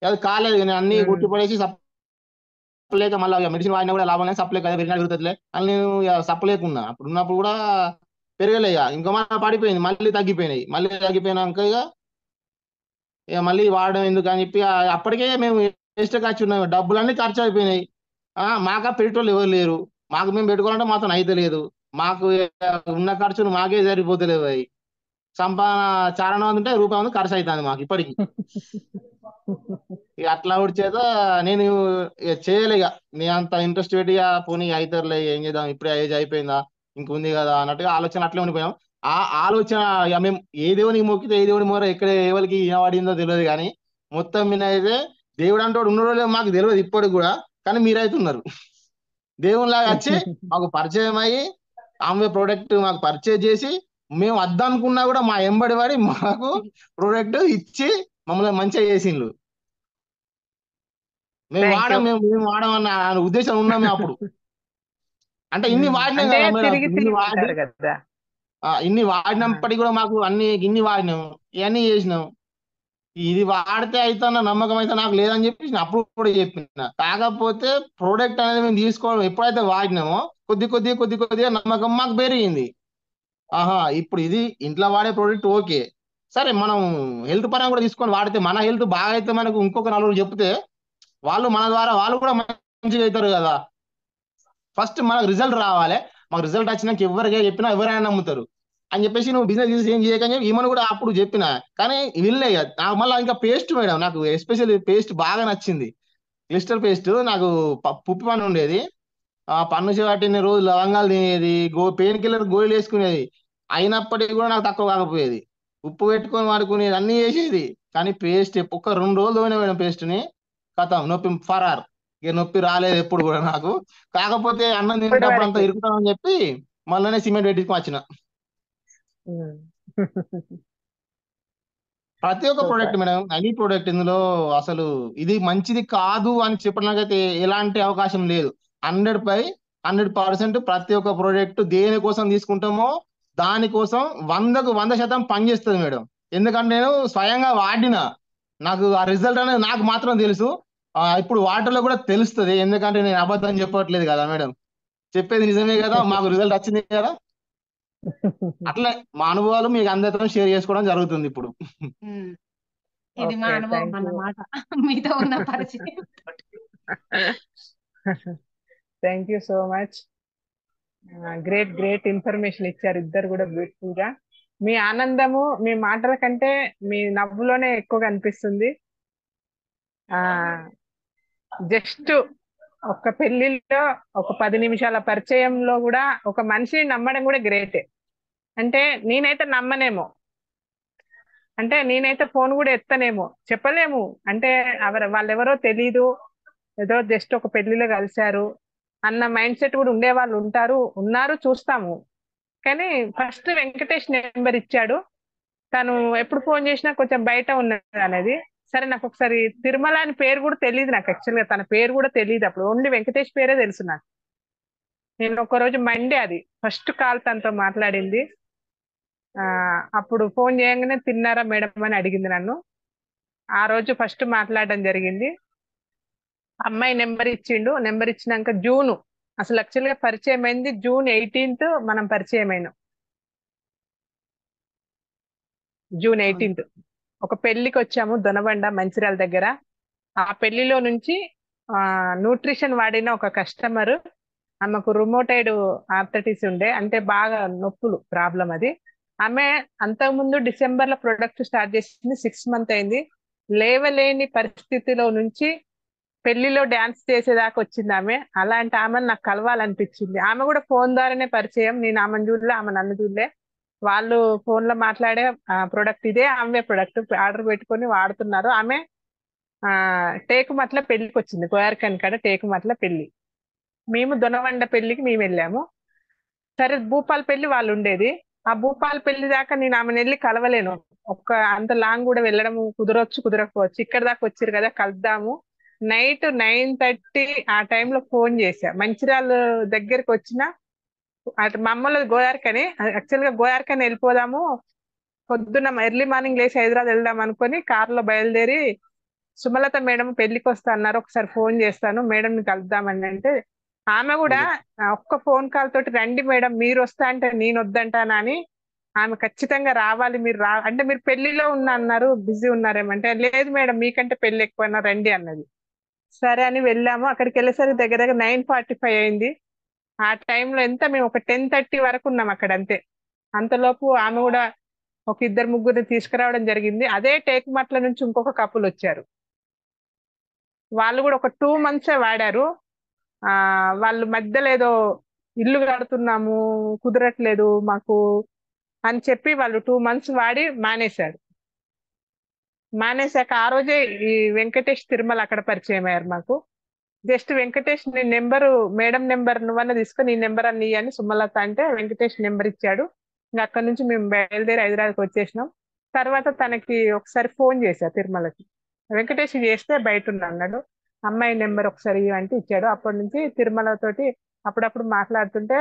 అది కాలేదు, నేను అన్ని గుర్తుపడేసి సప్లేక మళ్ళీ మెడిసిన్ వాడినా కూడా లాభం లేదు, సప్లై కదా పెరిగినా పెరుగుతుందిలే అని నేను సప్లేకున్నా. అప్పుడు ఉన్నప్పుడు కూడా పెరగలే. ఇంకో మన పడిపోయింది, మళ్ళీ తగ్గిపోయినాయి. మళ్ళీ తగ్గిపోయినాక ఇక మళ్ళీ వాడడం ఎందుకు అని చెప్పి అప్పటికే మేము వేస్ట్ ఖర్చు ఉన్నాము, డబ్బులన్నీ ఖర్చు అయిపోయినాయి. మాకా పెట్రోల్ ఎవరు లేరు, మాకు మేము పెట్టుకోవాలంటే మాత్రం అయితే లేదు. మాకు ఉన్న ఖర్చులు మాకే సరిపోతలేవు. అవి సంపాదన చారణం ఉంటే రూపాయి ఉంది ఖర్చు అవుతుంది మాకు ఇప్పటికి. ఇక అట్లా చేత నేను ఇక చేయలే. ఇక నేను అంత ఇంట్రెస్ట్ పెట్టి పోనీ అవుతారులే, ఏం చేద్దాం, ఇప్పుడే ఏజ్ అయిపోయిందా, ఇంకుంది కదా అన్నట్టుగా ఆలోచన అట్లే ఉండిపోయాం. ఆ ఆలోచన ఇక మేము ఏ దేవునికి మొక్కితే ఏ దేవుడి మొర ఎక్కడ ఎవరికి వినబడిందో తెలియదు, కానీ మొత్తం మీద అయితే దేవుడు అంటే ఉన్నాడో లేదో మాకు తెలియదు ఇప్పటికి కూడా. కానీ మీరైతే ఉన్నారు, దేవునిలాగా వచ్చి మాకు పరిచయం అయ్యి ఆమె ప్రోడక్ట్ మాకు పర్చేజ్ చేసి మేము వద్దనుకున్నా కూడా మా ఎంబడి పడి మాకు ప్రోడక్ట్ ఇచ్చి మమ్మల్ని మంచిగా చేసిండ్రు. మేము థ్యాంక్ యూ. వాడం మేము వాడమన్న ఉద్దేశం ఉన్నాం మేము అప్పుడు. అంటే ఇన్ని వాడినాం అంటే కదా మేడం, తిరిగి ఇన్ని తిరిగి వాడి ఉంటారు కదా. ఇన్ని వాడినప్పటికీ కూడా మాకు ఇన్ని వాడినాం, ఇవన్నీ చేసినాం. ఇది వాడితే అవుతున్న నమ్మకం అయితే నాకు లేదని చెప్పి నేను అప్పుడు కూడా చెప్పిన. కాకపోతే ప్రోడక్ట్ అనేది మేము తీసుకోవడం ఎప్పుడైతే వాడినామో కొద్దిగా నమ్మకం మాకు పెరిగింది. ఆహా, ఇప్పుడు ఇది ఇంట్లో వాడే ప్రోడక్ట్ ఓకే, సరే మనం హెల్త్ పరంగా కూడా తీసుకొని వాడితే మన హెల్త్ బాగా అయితే మనకు ఇంకొక నలుగురు చెప్తే వాళ్ళు మన ద్వారా వాళ్ళు కూడా మంచిగా అవుతారు కదా. ఫస్ట్ మనకు రిజల్ట్ రావాలి, మాకు రిజల్ట్ వచ్చినాక ఎవరికైనా చెప్పినా ఎవరైనా నమ్ముతారు అని చెప్పేసి నువ్వు బిజినెస్ ఏం చేయకని చెప్పి ఈమెను కూడా అప్పుడు చెప్పిన. కానీ వీళ్ళే నాకు మళ్ళీ ఇంకా పేస్ట్ మేడం, నాకు ఎస్పెషల్లీ పేస్ట్ బాగా నచ్చింది. క్లిస్టర్ పేస్ట్ నాకు పుప్పి పని ఉండేది, పన్ను చేపట్టిన రోజు లవంగాలు తినేది, పెయిన్ కిల్లర్ గోళీలు వేసుకునేది, అయినప్పటికీ కూడా నాకు తక్కువ కాకపోయేది. ఉప్పు పెట్టుకొని వాడుకునేది, అన్ని చేసేది. కానీ పేస్ట్ ఒక్క 2 రోజులు తోనే మేడం పేస్ట్ని, కథం నొప్పి ఫరార్. ఇక నొప్పి రాలేదు ఎప్పుడు కూడా నాకు. కాకపోతే అన్నం తినేటప్పుడు అంతా ఇరుకుతామని చెప్పి మళ్ళీ సిమెంట్ పెట్టుకుని వచ్చిన. ప్రతి ఒక్క ప్రోడక్ట్ మేడం, అన్ని ప్రోడక్ట్ ఇందులో అసలు ఇది మంచిది కాదు అని చెప్పడానికైతే ఎలాంటి అవకాశం లేదు. 100% ప్రతి ఒక్క ప్రోడక్ట్ దేనికోసం తీసుకుంటామో దానికోసం 100కు 100% పనిచేస్తుంది మేడం. ఎందుకంటే నేను స్వయంగా వాడిన, నాకు ఆ రిజల్ట్ అనేది నాకు మాత్రం తెలుసు. ఇప్పుడు వాటర్లో కూడా తెలుస్తుంది, ఎందుకంటే నేను అబద్ధం చెప్పట్లేదు కదా మేడం, చెప్పేది నిజమే కదా, మాకు రిజల్ట్ వచ్చింది కదా. అట్లే మా అనుభవాలు మీకు అందరితో షేర్ చేసుకోవడం జరుగుతుంది ఇప్పుడు. ఇది మా అనుభవం అన్నమాట, మీతో ఉన్న పరిచయం. Thank you so much. Great information ఇచ్చారు ఇద్దరు కూడా బ్యూటిఫుల్ గా. మీ ఆనందము మీ మాటల కంటే మీ నవ్వులోనే ఎక్కువగా అనిపిస్తుంది. జస్ట్ ఒక పెళ్లిలో ఒక 10 నిమిషాల పరిచయంలో కూడా ఒక మనిషిని నమ్మడం కూడా గ్రేటే. అంటే నేనైతే నమ్మనేమో, అంటే నేనైతే ఫోన్ కూడా ఎత్తనేమో, చెప్పలేము. అంటే వాళ్ళెవరో తెలీదు, ఏదో జస్ట్ ఒక పెళ్లిలో కలిశారు అన్న మైండ్ సెట్ కూడా ఉండే వాళ్ళు ఉన్నారు, చూస్తాము. కానీ ఫస్ట్ వెంకటేష్ నెంబర్ ఇచ్చాడు, తను ఎప్పుడు ఫోన్ చేసినా కొంచెం బయట ఉన్నది అనేది. సరే, నాకు ఒకసారి తిరుమల అని పేరు కూడా తెలియదు నాకు, యాక్చువల్గా తన పేరు కూడా తెలియదు అప్పుడు, ఓన్లీ వెంకటేష్ పేరే తెలుసు నాకు. నేను ఒకరోజు మండే అది ఫస్ట్ కాల్ తనతో మాట్లాడింది. అప్పుడు ఫోన్ చేయగానే తిన్నారా మేడం అని అడిగింది నన్ను. ఆ రోజు ఫస్ట్ మాట్లాడడం జరిగింది. అమ్మాయి నెంబర్ ఇచ్చిండు, నెంబర్ ఇచ్చినాక జూన్, అసలు యాక్చువల్గా పరిచయం అయింది June 18th మనం పరిచయం అయినాం. June 18th ఒక పెళ్లికి వచ్చాము దొనబండ మంచిర్యాల దగ్గర. ఆ పెళ్లిలో నుంచి న్యూట్రిషన్ వాడిన ఒక కస్టమర్, ఆమెకు రుమోటైడ్ ఆర్థరైటిస్ ఉండే, అంటే బాగా నొప్పులు ప్రాబ్లం అది. ఆమె అంతకుముందు డిసెంబర్ లో ప్రొడక్ట్ స్టార్ట్ చేసింది, 6 months అయింది. లేవలేని పరిస్థితిలో నుంచి పెళ్లిలో డాన్స్ చేసేదాకా వచ్చింది ఆమె. అలాంటి ఆమెను నాకు కలవాలనిపించింది. ఆమె కూడా ఫోన్ ద్వారానే పరిచయం, నేను ఆమెను చూడలే, ఆమె నన్ను చూడలే. వాళ్ళు ఫోన్ లో మాట్లాడే ప్రొడక్ట్ ఇదే, ఆమె ప్రొడక్ట్ ఆర్డర్ పెట్టుకొని వాడుతున్నారు. ఆమె టేకుమట్ల పెళ్లికి వచ్చింది, గోయార్కన్ కాడ టేకుమట్ల పెళ్లి. మేము దొనవండ పెళ్లికి మేము వెళ్ళాము. సరే, భూపాల్ పెళ్లి వాళ్ళు ఉండేది. ఆ భూపాల్ పెళ్లి దాకా నేను ఆమెను వెళ్ళి కలవలేను, అంత లాంగ్ కూడా వెళ్ళడం కుదరకపోవచ్చు. ఇక్కడ దాకా వచ్చారు కదా కలుద్దాము. నైట్ 9:30 ఆ టైంలో ఫోన్ చేశా. మంచిర్యాల దగ్గరికి వచ్చిన, అటు మా అమ్మలో గోయార్కని, యాక్చువల్గా గోయార్కని వెళ్ళిపోదాము, పొద్దున్న ఎర్లీ మార్నింగ్ లేచి హైదరాబాద్ వెళ్దాం అనుకుని కారులో బయలుదేరి, సుమలత మేడం పెళ్లికి వస్తా అన్నారు, ఒకసారి ఫోన్ చేస్తాను మేడంని కలుద్దామని అంటే, ఆమె కూడా ఒక్క ఫోన్ కాల్ తోటి రండి మేడం మీరు వస్తా అంటే నేను వద్దంటానా అని ఆమె ఖచ్చితంగా రావాలి మీరు అంటే మీరు పెళ్లిలో అన్నారు బిజీ ఉన్నారేమంటే లేదు మేడం మీకంటే పెళ్లి ఎక్కువైనా రండి అన్నది. సరే అని వెళ్ళాము. అక్కడికి వెళ్ళేసరికి దగ్గర దగ్గర 9:45 అయింది. ఆ టైంలో ఎంత మేము ఒక 10:30 వరకు ఉన్నాం అక్కడ అంతే. అంతలోపు ఆమె కూడా ఒక ఇద్దరు ముగ్గురిని తీసుకురావడం జరిగింది. అదే టేకుమట్ల నుంచి ఇంకొక కపుల్ వచ్చారు. వాళ్ళు కూడా ఒక 2 months వాడారు. వాళ్ళు మధ్యలో ఏదో ఇల్లు కడుతున్నాము కుదరట్లేదు మాకు అని చెప్పి వాళ్ళు 2 months వాడి మానేశారు. మానేశాక ఆ రోజే ఈ వెంకటేష్ తిరుమల అక్కడ పరిచయం అయ్యారు మాకు. జస్ట్ వెంకటేష్ నీ నెంబరు మేడం నెంబర్ నువ్వన్నా తీసుకొని ఈ నెంబర్ అన్ని అని సుమలత అంటే వెంకటేష్ నెంబర్ ఇచ్చాడు. ఇంకా అక్కడ నుంచి మేము బయలుదేరి హైదరాబాద్కి వచ్చేసినాం. తర్వాత తనకి ఒకసారి ఫోన్ చేశా తిరుమలకి. వెంకటేష్ చేస్తే బయట ఉన్నా అన్నాడు. అమ్మాయి నెంబర్ ఒకసారి అంటే ఇచ్చాడు. అప్పటి నుంచి తిరుమల తోటి అప్పుడప్పుడు మాట్లాడుతుంటే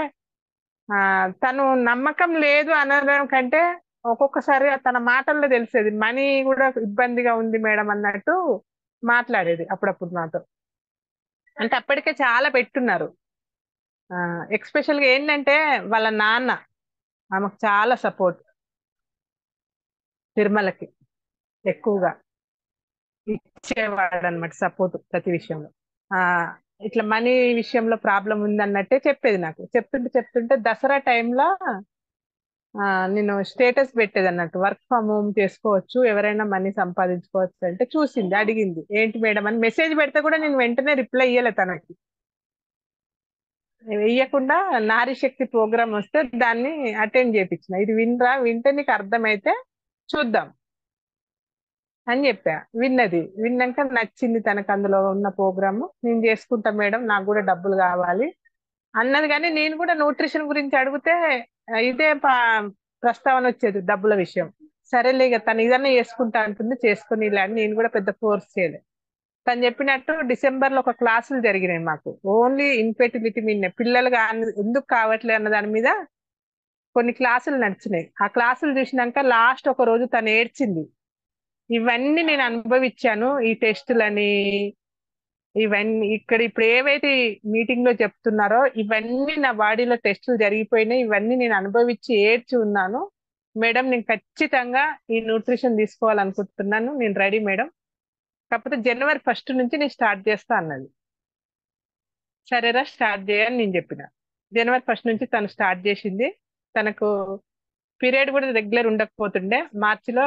తను నమ్మకం లేదు అనడం కంటే ఒక్కొక్కసారి తన మాటల్లో తెలిసేది మనీ కూడా ఇబ్బందిగా ఉంది మేడం అన్నట్టు మాట్లాడేది అప్పుడప్పుడు నాతో. అంటే అప్పటికే చాలా పెట్టున్నారు. ఎక్స్పెషల్ గా ఏంటంటే వాళ్ళ నాన్న ఆమెకు చాలా సపోర్ట్ తిరుమలకి ఎక్కువగా ఇచ్చేవాడు అనమాట సపోర్ట్ ప్రతి విషయంలో. ఇట్లా మనీ విషయంలో ప్రాబ్లం ఉంది అన్నట్టే చెప్పేది నాకు. చెప్తుంటే దసరా టైంలో నేను స్టేటస్ పెట్టేది అన్నట్టు వర్క్ ఫ్రమ్ హోమ్ చేసుకోవచ్చు ఎవరైనా మనీ సంపాదించుకోవచ్చు అంటే చూసింది అడిగింది ఏంటి మేడం అని మెసేజ్ పెడితే కూడా నేను వెంటనే రిప్లై ఇయ్యలే తనకి. వెయ్యకుండా నారీ శక్తి ప్రోగ్రామ్ వస్తే దాన్ని అటెండ్ చేయించిన ఇది వింటే నీకు అర్థమైతే చూద్దాం అని చెప్పా. విన్నాక నచ్చింది తనకు అందులో ఉన్న ప్రోగ్రామ్. నేను చేసుకుంటా మేడం నాకు కూడా డబ్బులు కావాలి అన్నది. కానీ నేను కూడా న్యూట్రిషన్ గురించి అడిగితే ఇదే ప్రస్తావన వచ్చేది డబ్బుల విషయం. సరేలే ఇక తను ఇదన్నా చేసుకుంటా అంటుంది చేసుకుని ఇలా అని నేను కూడా పెద్ద ఫోర్స్ చేయలేదు. తను చెప్పినట్టు డిసెంబర్ లో ఒక క్లాసులు జరిగినాయి మాకు. ఓన్లీ ఇన్ఫెర్టిలిటీ మీద పిల్లలు ఎందుకు కావట్లేదు అన్న దాని మీద కొన్ని క్లాసులు నడిచినాయి. ఆ క్లాసులు చూసినాక లాస్ట్ ఒక రోజు తను ఏడ్చింది. ఇవన్నీ నేను అనుభవించాను ఈ టెస్టులని ఇవన్నీ ఇప్పుడు ఏవైతే మీటింగ్ లో చెప్తున్నారో ఇవన్నీ నా బాడీలో టెస్టులు జరిగిపోయినాయి. ఇవన్నీ నేను అనుభవించి ఏడ్చి ఉన్నాను మేడం. నేను ఖచ్చితంగా ఈ న్యూట్రిషన్ తీసుకోవాలనుకుంటున్నాను. నేను రెడీ మేడం. కాకపోతే January 1 నుంచి నేను స్టార్ట్ చేస్తా అన్నది. సరేరా స్టార్ట్ చేయని నేను చెప్పిన. January 1 నుంచి తను స్టార్ట్ చేసింది. తనకు పీరియడ్ కూడా రెగ్యులర్ ఉండకపోతుండే. మార్చిలో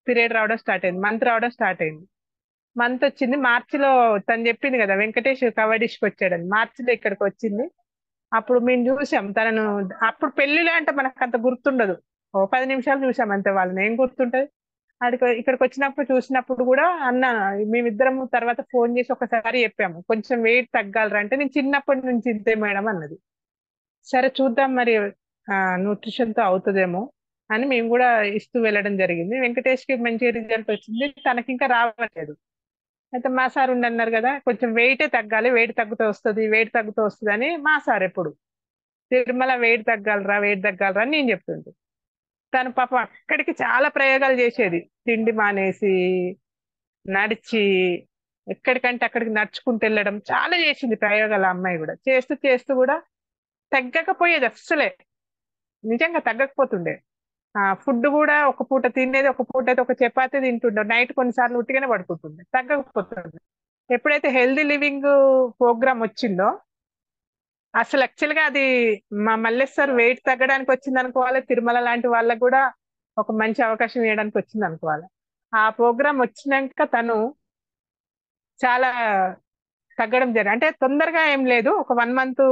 పీరియడ్ రావడం స్టార్ట్ అయింది. మంత్ రావడం స్టార్ట్ అయింది. మంత్ వచ్చింది. మార్చిలో తను చెప్పింది కదా వెంకటేష్ కవడిష్కి వచ్చాడని. మార్చిలో ఇక్కడికి వచ్చింది. అప్పుడు మేము చూసాం తనను. అప్పుడు పెళ్లిలో అంటే మనకు అంత గుర్తుండదు. 10 నిమిషాలు చూసాం అంతే. వాళ్ళని ఏం గుర్తుంటది. ఇక్కడికి వచ్చినప్పుడు చూసినప్పుడు కూడా మేమిద్దరము తర్వాత ఫోన్ చేసి ఒకసారి చెప్పాము కొంచెం వెయిట్ తగ్గాలరా అంటే నేను చిన్నప్పటి నుంచి ఇంతే మేడం అన్నది. సరే చూద్దాం మరి న్యూట్రిషన్ తో అవుతుందేమో అని మేము కూడా ఇస్తూ వెళ్ళడం జరిగింది. వెంకటేష్ కి మంచి రిజల్ట్ వచ్చింది. తనకి ఇంకా రావట్లేదు. అయితే మా సార్ అన్నారు కదా కొంచెం వెయిటే తగ్గాలి వెయిట్ తగ్గుతూ వస్తుంది అని మా సార్ ఎప్పుడు తిరుమల వెయిట్ తగ్గాలరా అని నేను చెప్తుంది. తను పాపం అక్కడికి చాలా ప్రయోగాలు చేసేది. తిండి మానేసి నడిచి ఎక్కడికంటే అక్కడికి నడుచుకుంటూ వెళ్ళడం చాలా చేసింది ప్రయోగాలు. అమ్మాయి కూడా చేస్తూ కూడా తగ్గకపోయేది. అస్సలే నిజంగా తగ్గకపోతుండే. ఫుడ్ కూడా ఒక పూట తినేది ఒక పూట అయితే ఒక చపాతీ తింటుండే. నైట్ కొన్నిసార్లు ఉట్టిగానే పడుకుంటుండే. తగ్గకపోతుండే. ఎప్పుడైతే హెల్దీ లివింగ్ ప్రోగ్రామ్ వచ్చిందో అసలు యాక్చువల్ గా అది మా మల్లేశ్వర్ వెయిట్ తగ్గడానికి వచ్చింది అనుకోవాలి. తిరుమల లాంటి వాళ్ళకు కూడా ఒక మంచి అవకాశం ఇవ్వడానికి వచ్చింది అనుకోవాలి. ఆ ప్రోగ్రామ్ వచ్చినాక తను చాలా తగ్గడం జరిగింది. అంటే తొందరగా ఏం లేదు, ఒక 1 month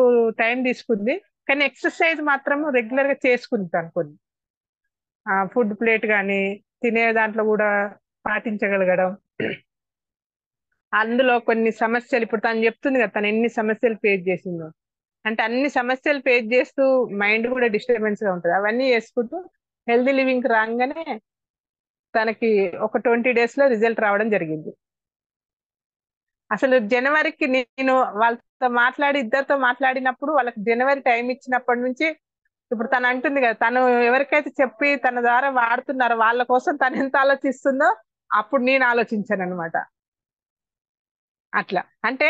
టైం తీసుకుంది. కానీ ఎక్సర్సైజ్ మాత్రం రెగ్యులర్ గా చేసుకుంది అనుకోండి. ఫుడ్ ప్లేట్ కానీ తినే దాంట్లో కూడా పాటించగలగడం. అందులో కొన్ని సమస్యలు ఇప్పుడు తను చెప్తుంది కదా తను ఎన్ని సమస్యలు ఫేస్ చేసిందో. అంటే అన్ని సమస్యలు ఫేస్ చేస్తూ మైండ్ కూడా డిస్టర్బెన్స్ గా ఉంటుంది. అవన్నీ చేసుకుంటూ హెల్దీ లివింగ్ రాగానే తనకి ఒక 20 days లో రిజల్ట్ రావడం జరిగింది. అసలు జనవరికి నేను వాళ్ళతో ఇద్దరితో మాట్లాడినప్పుడు వాళ్ళకి జనవరి టైం ఇచ్చినప్పటి నుంచి ఇప్పుడు తను అంటుంది కదా తను ఎవరికైతే చెప్పి తన ద్వారా వాడుతున్నారో వాళ్ళ కోసం తను ఎంత ఆలోచిస్తుందో అప్పుడు నేను ఆలోచించాను అనమాట. అట్లా అంటే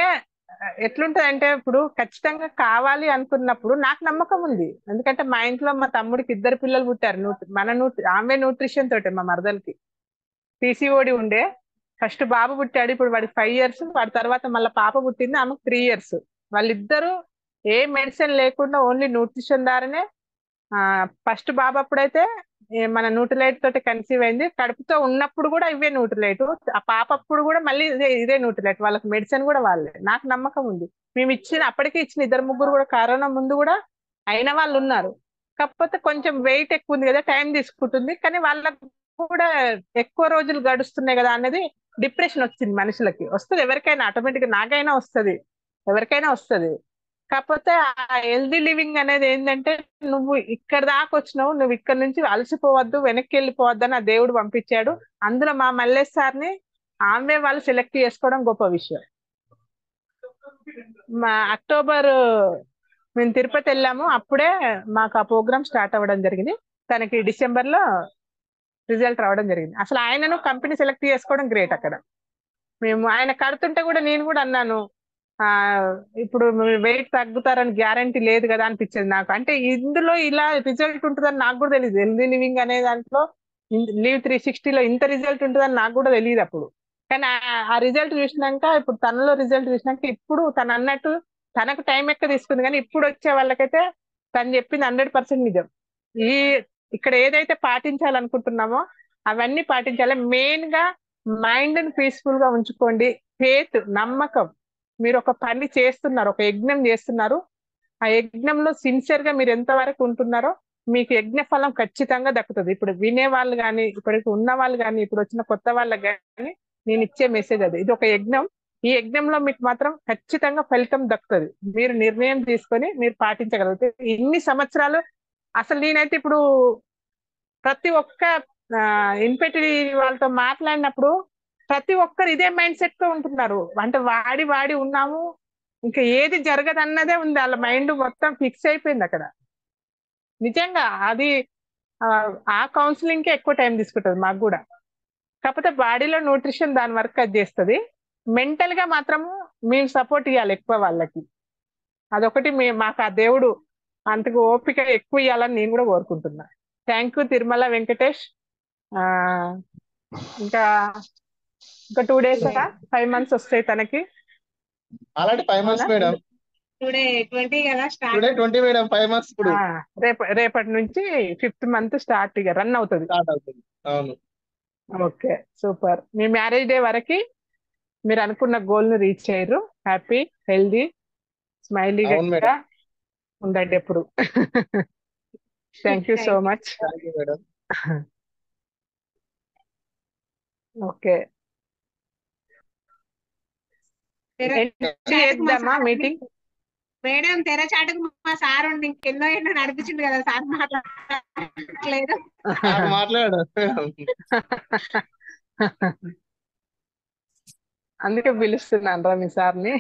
ఎట్లుంటది అంటే ఇప్పుడు ఖచ్చితంగా కావాలి అనుకున్నప్పుడు నాకు నమ్మకం ఉంది. ఎందుకంటే మా ఇంట్లో మా తమ్ముడికి 2 పిల్లలు పుట్టారు. ఆమె న్యూట్రిషన్ తోటే మా మరదలకి పీసీఓడి ఉండే. ఫస్ట్ బాబు పుట్టాడు, ఇప్పుడు వాడికి 5 ఇయర్స్. వాడి తర్వాత మళ్ళీ పాప పుట్టింది, ఆమెకు 3 ఇయర్స్. వాళ్ళిద్దరూ ఏ మెడిసిన్ లేకుండా ఓన్లీ న్యూట్రిషన్ ద్వారానే. ఫస్ట్ బాబు అప్పుడైతే మన న్యూట్రిలైట్ తోటి కన్సీవ్ అయింది. కడుపుతో ఉన్నప్పుడు కూడా ఇవే న్యూట్రిలైట్. ఆ పాప అప్పుడు కూడా మళ్ళీ ఇదే న్యూట్రిలైట్. వాళ్ళకి మెడిసిన్ కూడా వాళ్ళే. నాకు నమ్మకం ఉంది. మేము అప్పటికే ఇచ్చిన 2 ముగ్గురు కూడా కరోనా ముందు కూడా అయిన వాళ్ళు ఉన్నారు. కాకపోతే కొంచెం వెయిట్ ఎక్కువ ఉంది కదా, టైం తీసుకుంటుంది. కానీ వాళ్ళకు కూడా ఎక్కువ రోజులు గడుస్తున్నాయి కదా అనేది డిప్రెషన్ వచ్చింది. మనుషులకి వస్తుంది, ఎవరికైనా ఆటోమేటిక్. నాకైనా వస్తుంది, ఎవరికైనా వస్తుంది. కాకపోతే ఆ హెల్దీ లివింగ్ అనేది ఏంటంటే, నువ్వు ఇక్కడ దాకా వచ్చినావు, నువ్వు ఇక్కడ నుంచి అలసిపోవద్దు, వెనక్కి వెళ్ళిపోవద్దు అని ఆ దేవుడు పంపించాడు. అందులో మా మల్లేష్ సార్ని ఆమె వాళ్ళు సెలెక్ట్ చేసుకోవడం గొప్ప విషయం. మా అక్టోబర్ మేము తిరుపతి వెళ్ళాము, అప్పుడే మాకు ఆ ప్రోగ్రామ్ స్టార్ట్ అవ్వడం జరిగింది. తనకి డిసెంబర్ లో రిజల్ట్ రావడం జరిగింది. అసలు ఆయనను కంపెనీ సెలెక్ట్ చేసుకోవడం గ్రేట్. అక్కడ మేము ఆయన కడుతుంటే కూడా నేను కూడా అన్నాను, ఆ ఇప్పుడు వెయిట్ తగ్గుతారని గ్యారంటీ లేదు కదా అనిపించింది నాకు. అంటే ఇందులో ఇలా రిజల్ట్ ఉంటుందని నాకు కూడా తెలియదు. హెల్దీ లివింగ్ అనే దాంట్లో లీవ్ 360లో ఇంత రిజల్ట్ ఉంటుందని నాకు కూడా తెలియదు అప్పుడు. కానీ ఆ రిజల్ట్ చూసినాక, ఇప్పుడు తనలో రిజల్ట్ చూసినాక, ఇప్పుడు తను అన్నట్టు తనకు టైం ఎక్కువ తీసుకుంది, కానీ ఇప్పుడు వచ్చే వాళ్ళకైతే తను చెప్పింది 100% నిజం. ఈ ఇక్కడ ఏదైతే పాటించాలనుకుంటున్నామో అవన్నీ పాటించాలి. మెయిన్ గా మైండ్ ని పీస్ఫుల్ గా ఉంచుకోండి. ఫేత్, నమ్మకం. మీరు ఒక పని చేస్తున్నారు, ఒక యజ్ఞం చేస్తున్నారు. ఆ యజ్ఞంలో సిన్సియర్ గా మీరు ఎంత వరకు ఉంటున్నారో మీకు యజ్ఞ ఫలం ఖచ్చితంగా దక్కుతుంది. ఇప్పుడు వినే వాళ్ళు కానీ, ఇప్పటికి ఉన్న వాళ్ళు కానీ, ఇప్పుడు వచ్చిన కొత్త వాళ్ళకి కానీ నేను ఇచ్చే మెసేజ్ అది. ఇది ఒక యజ్ఞం. ఈ యజ్ఞంలో మీకు మాత్రం ఖచ్చితంగా ఫలితం దక్కుతుంది. మీరు నిర్ణయం తీసుకొని మీరు పాటించగలిగితే. ఇన్ని సంవత్సరాలు అసలు నేనైతే ఇప్పుడు ప్రతి ఒక్క ఇన్ఫెర్టిలిటీ వాళ్ళతో మాట్లాడినప్పుడు ప్రతి ఒక్కరు ఇదే మైండ్ సెట్ తో ఉంటున్నారు. అంటే వాడి వాడి ఉన్నాము, ఇంకా ఏది జరగదు అన్నదే ఉంది. వాళ్ళ మైండ్ మొత్తం ఫిక్స్ అయిపోయింది అక్కడ. నిజంగా అది ఆ కౌన్సిలింగ్ కే ఎక్కువ టైం తీసుకుంటుంది మాకు కూడా. కాకపోతే బాడీలో న్యూట్రిషన్ దాని వర్క్ అది చేస్తుంది. మెంటల్ గా మాత్రము మేము సపోర్ట్ ఇవ్వాలి ఎక్కువ వాళ్ళకి. అదొకటి మాకు ఆ దేవుడు అంతకు ఓపిక ఎక్కువ ఇవ్వాలని నేను కూడా కోరుకుంటున్నా. Thank you Tirumala Venkatesh. ఇంకా 2 days 5 months వస్తాయి తనకి. అలాంటి 5 months మేడం. టుడే 20 కదా స్టార్ట్. టుడే 20 మేడం, 5 months ఇప్పుడు. రేపటి నుంచి 5th month స్టార్ట్ ఇక రన్ అవుతుంది. స్టార్ట్ అవుతుంది. అవును. Okay, super. మీ మ్యారేజ్ డే వరకు మీరు అనుకున్న గోల్ ను రీచ్ అయ్యారు. హ్యాపీ, హెల్దీ, స్మైలీగా ఉండండి ఎప్పుడు. Thank you so much. Madam. Okay, చేద్దామా మీటింగ్? మేడం తెరచాటుకు మా సార్ ఉండి ఇంకెన్నో ఎన్నో నడిపించింది కదా సార్, మాట్లాడలేదు. మాట్లాడు. అందుకే పిలుస్తున్నాను రా మీ సార్ని.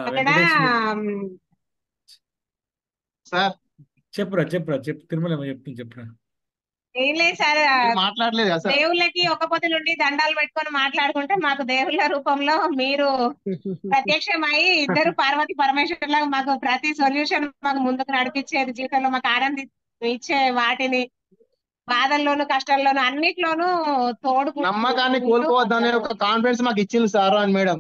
అక్కడ సార్ చెప్పురా చెప్పు తిరుమల చెప్పురా. ఏం లేదు సార్, మాట్లాడలేదు కదా సార్. దేవుళ్ళకి ఒక్కపోతే నుండి దండాలు పెట్టుకొని మాట్లాడుకుంటే మాకు దేవుళ్ళ రూపంలో మీరు ప్రత్యక్షమై ఇద్దరు పార్వతి పరమేశ్వర్ లాగా మాకు ప్రతి సొల్యూషన్ మాకు ముందుకు నడిపించేది, జీవితంలో మాకు ఆనంది ఇచ్చే, వాటిని బాధల్లోను కష్టాల్లోను అన్నిట్లోనూ తోడు నమ్మకాన్ని కోల్పోవద్దనే ఒక కాన్ఫిడెన్స్ మాకు ఇచ్చింది సార్ అని మేడం.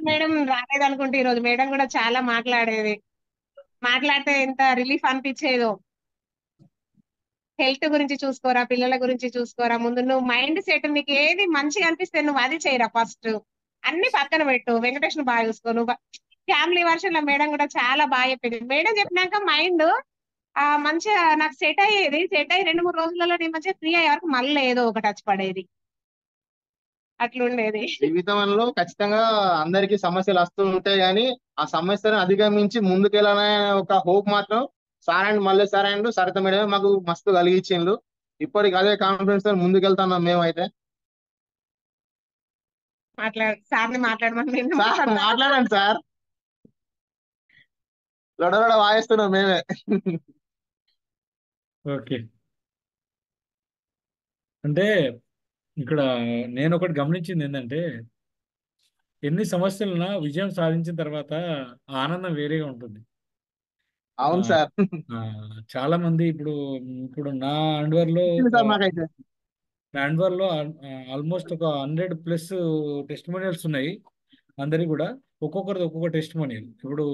మేడం రాలేదనుకుంటే ఈ రోజు మేడం కూడా చాలా మాట్లాడితే ఎంత రిలీఫ్ అనిపించేదో. హెల్త్ గురించి చూసుకోరా, పిల్లల గురించి చూసుకోరా, ముందు నువ్వు మైండ్ సెట్ నీకు ఏది మంచిగా అనిపిస్తే నువ్వు అది చేయరా. ఫస్ట్ అన్ని పక్కన పెట్టు, వెంకటేష్ ను బాగా చూసుకో. నువ్వు ఫ్యామిలీ వర్షన్ లో మేడం కూడా చాలా బాగా చెప్పింది. మేడం చెప్పినాక మైండ్ మంచిగా నాకు సెట్ అయ్యేది. సెట్ అయ్యి 2-3 రోజులలో నేను మంచిగా ఫ్రీ అయ్యే వరకు మళ్ళీ ఏదో ఒక టచ్ పడేది, అట్లుండేది. జీవితంలో ఖచ్చితంగా అందరికి సమస్యలు వస్తూ ఉంటాయి, కానీ ఆ సమస్యలను అధిగమించి ముందుకెళ్ళాలనే ఒక హోప్ మాత్రం సార్ అండ్ మళ్ళీ సార్ అండ్ సరిత మేడం మాకు మస్తు కలిగించిండ్రు. ఇప్పటికి అదే కాన్ఫిడెన్స్ తో ముందుకెళ్తున్నాం మేమైతే. సార్ని మాట్లాడమని మాట్లాడండి సార్. లొడ వాయిస్తున్నాం మేమే. ఓకే. అంటే ఇక్కడ నేను ఒకటి గమనించింది ఏంటంటే ఎన్ని సమస్యలున్నా విజయం సాధించిన తర్వాత ఆ ఆనందం వేరేగా ఉంటుంది. ఆ, అవును సార్. ఆ, చాలా మంది ఇప్పుడు ఇప్పుడు అండర్లో ఇచ్చింది ఒక సార్ మాకైతే. నా అండర్లో ఆల్మోస్ట్ ఒక 100+ టెస్టిమోనియల్స్ ఉన్నాయి. అందరికి కూడా ఒక్కొక్కరిది ఒక్కొక్క టెస్టిమోనియల్. ఇప్పుడు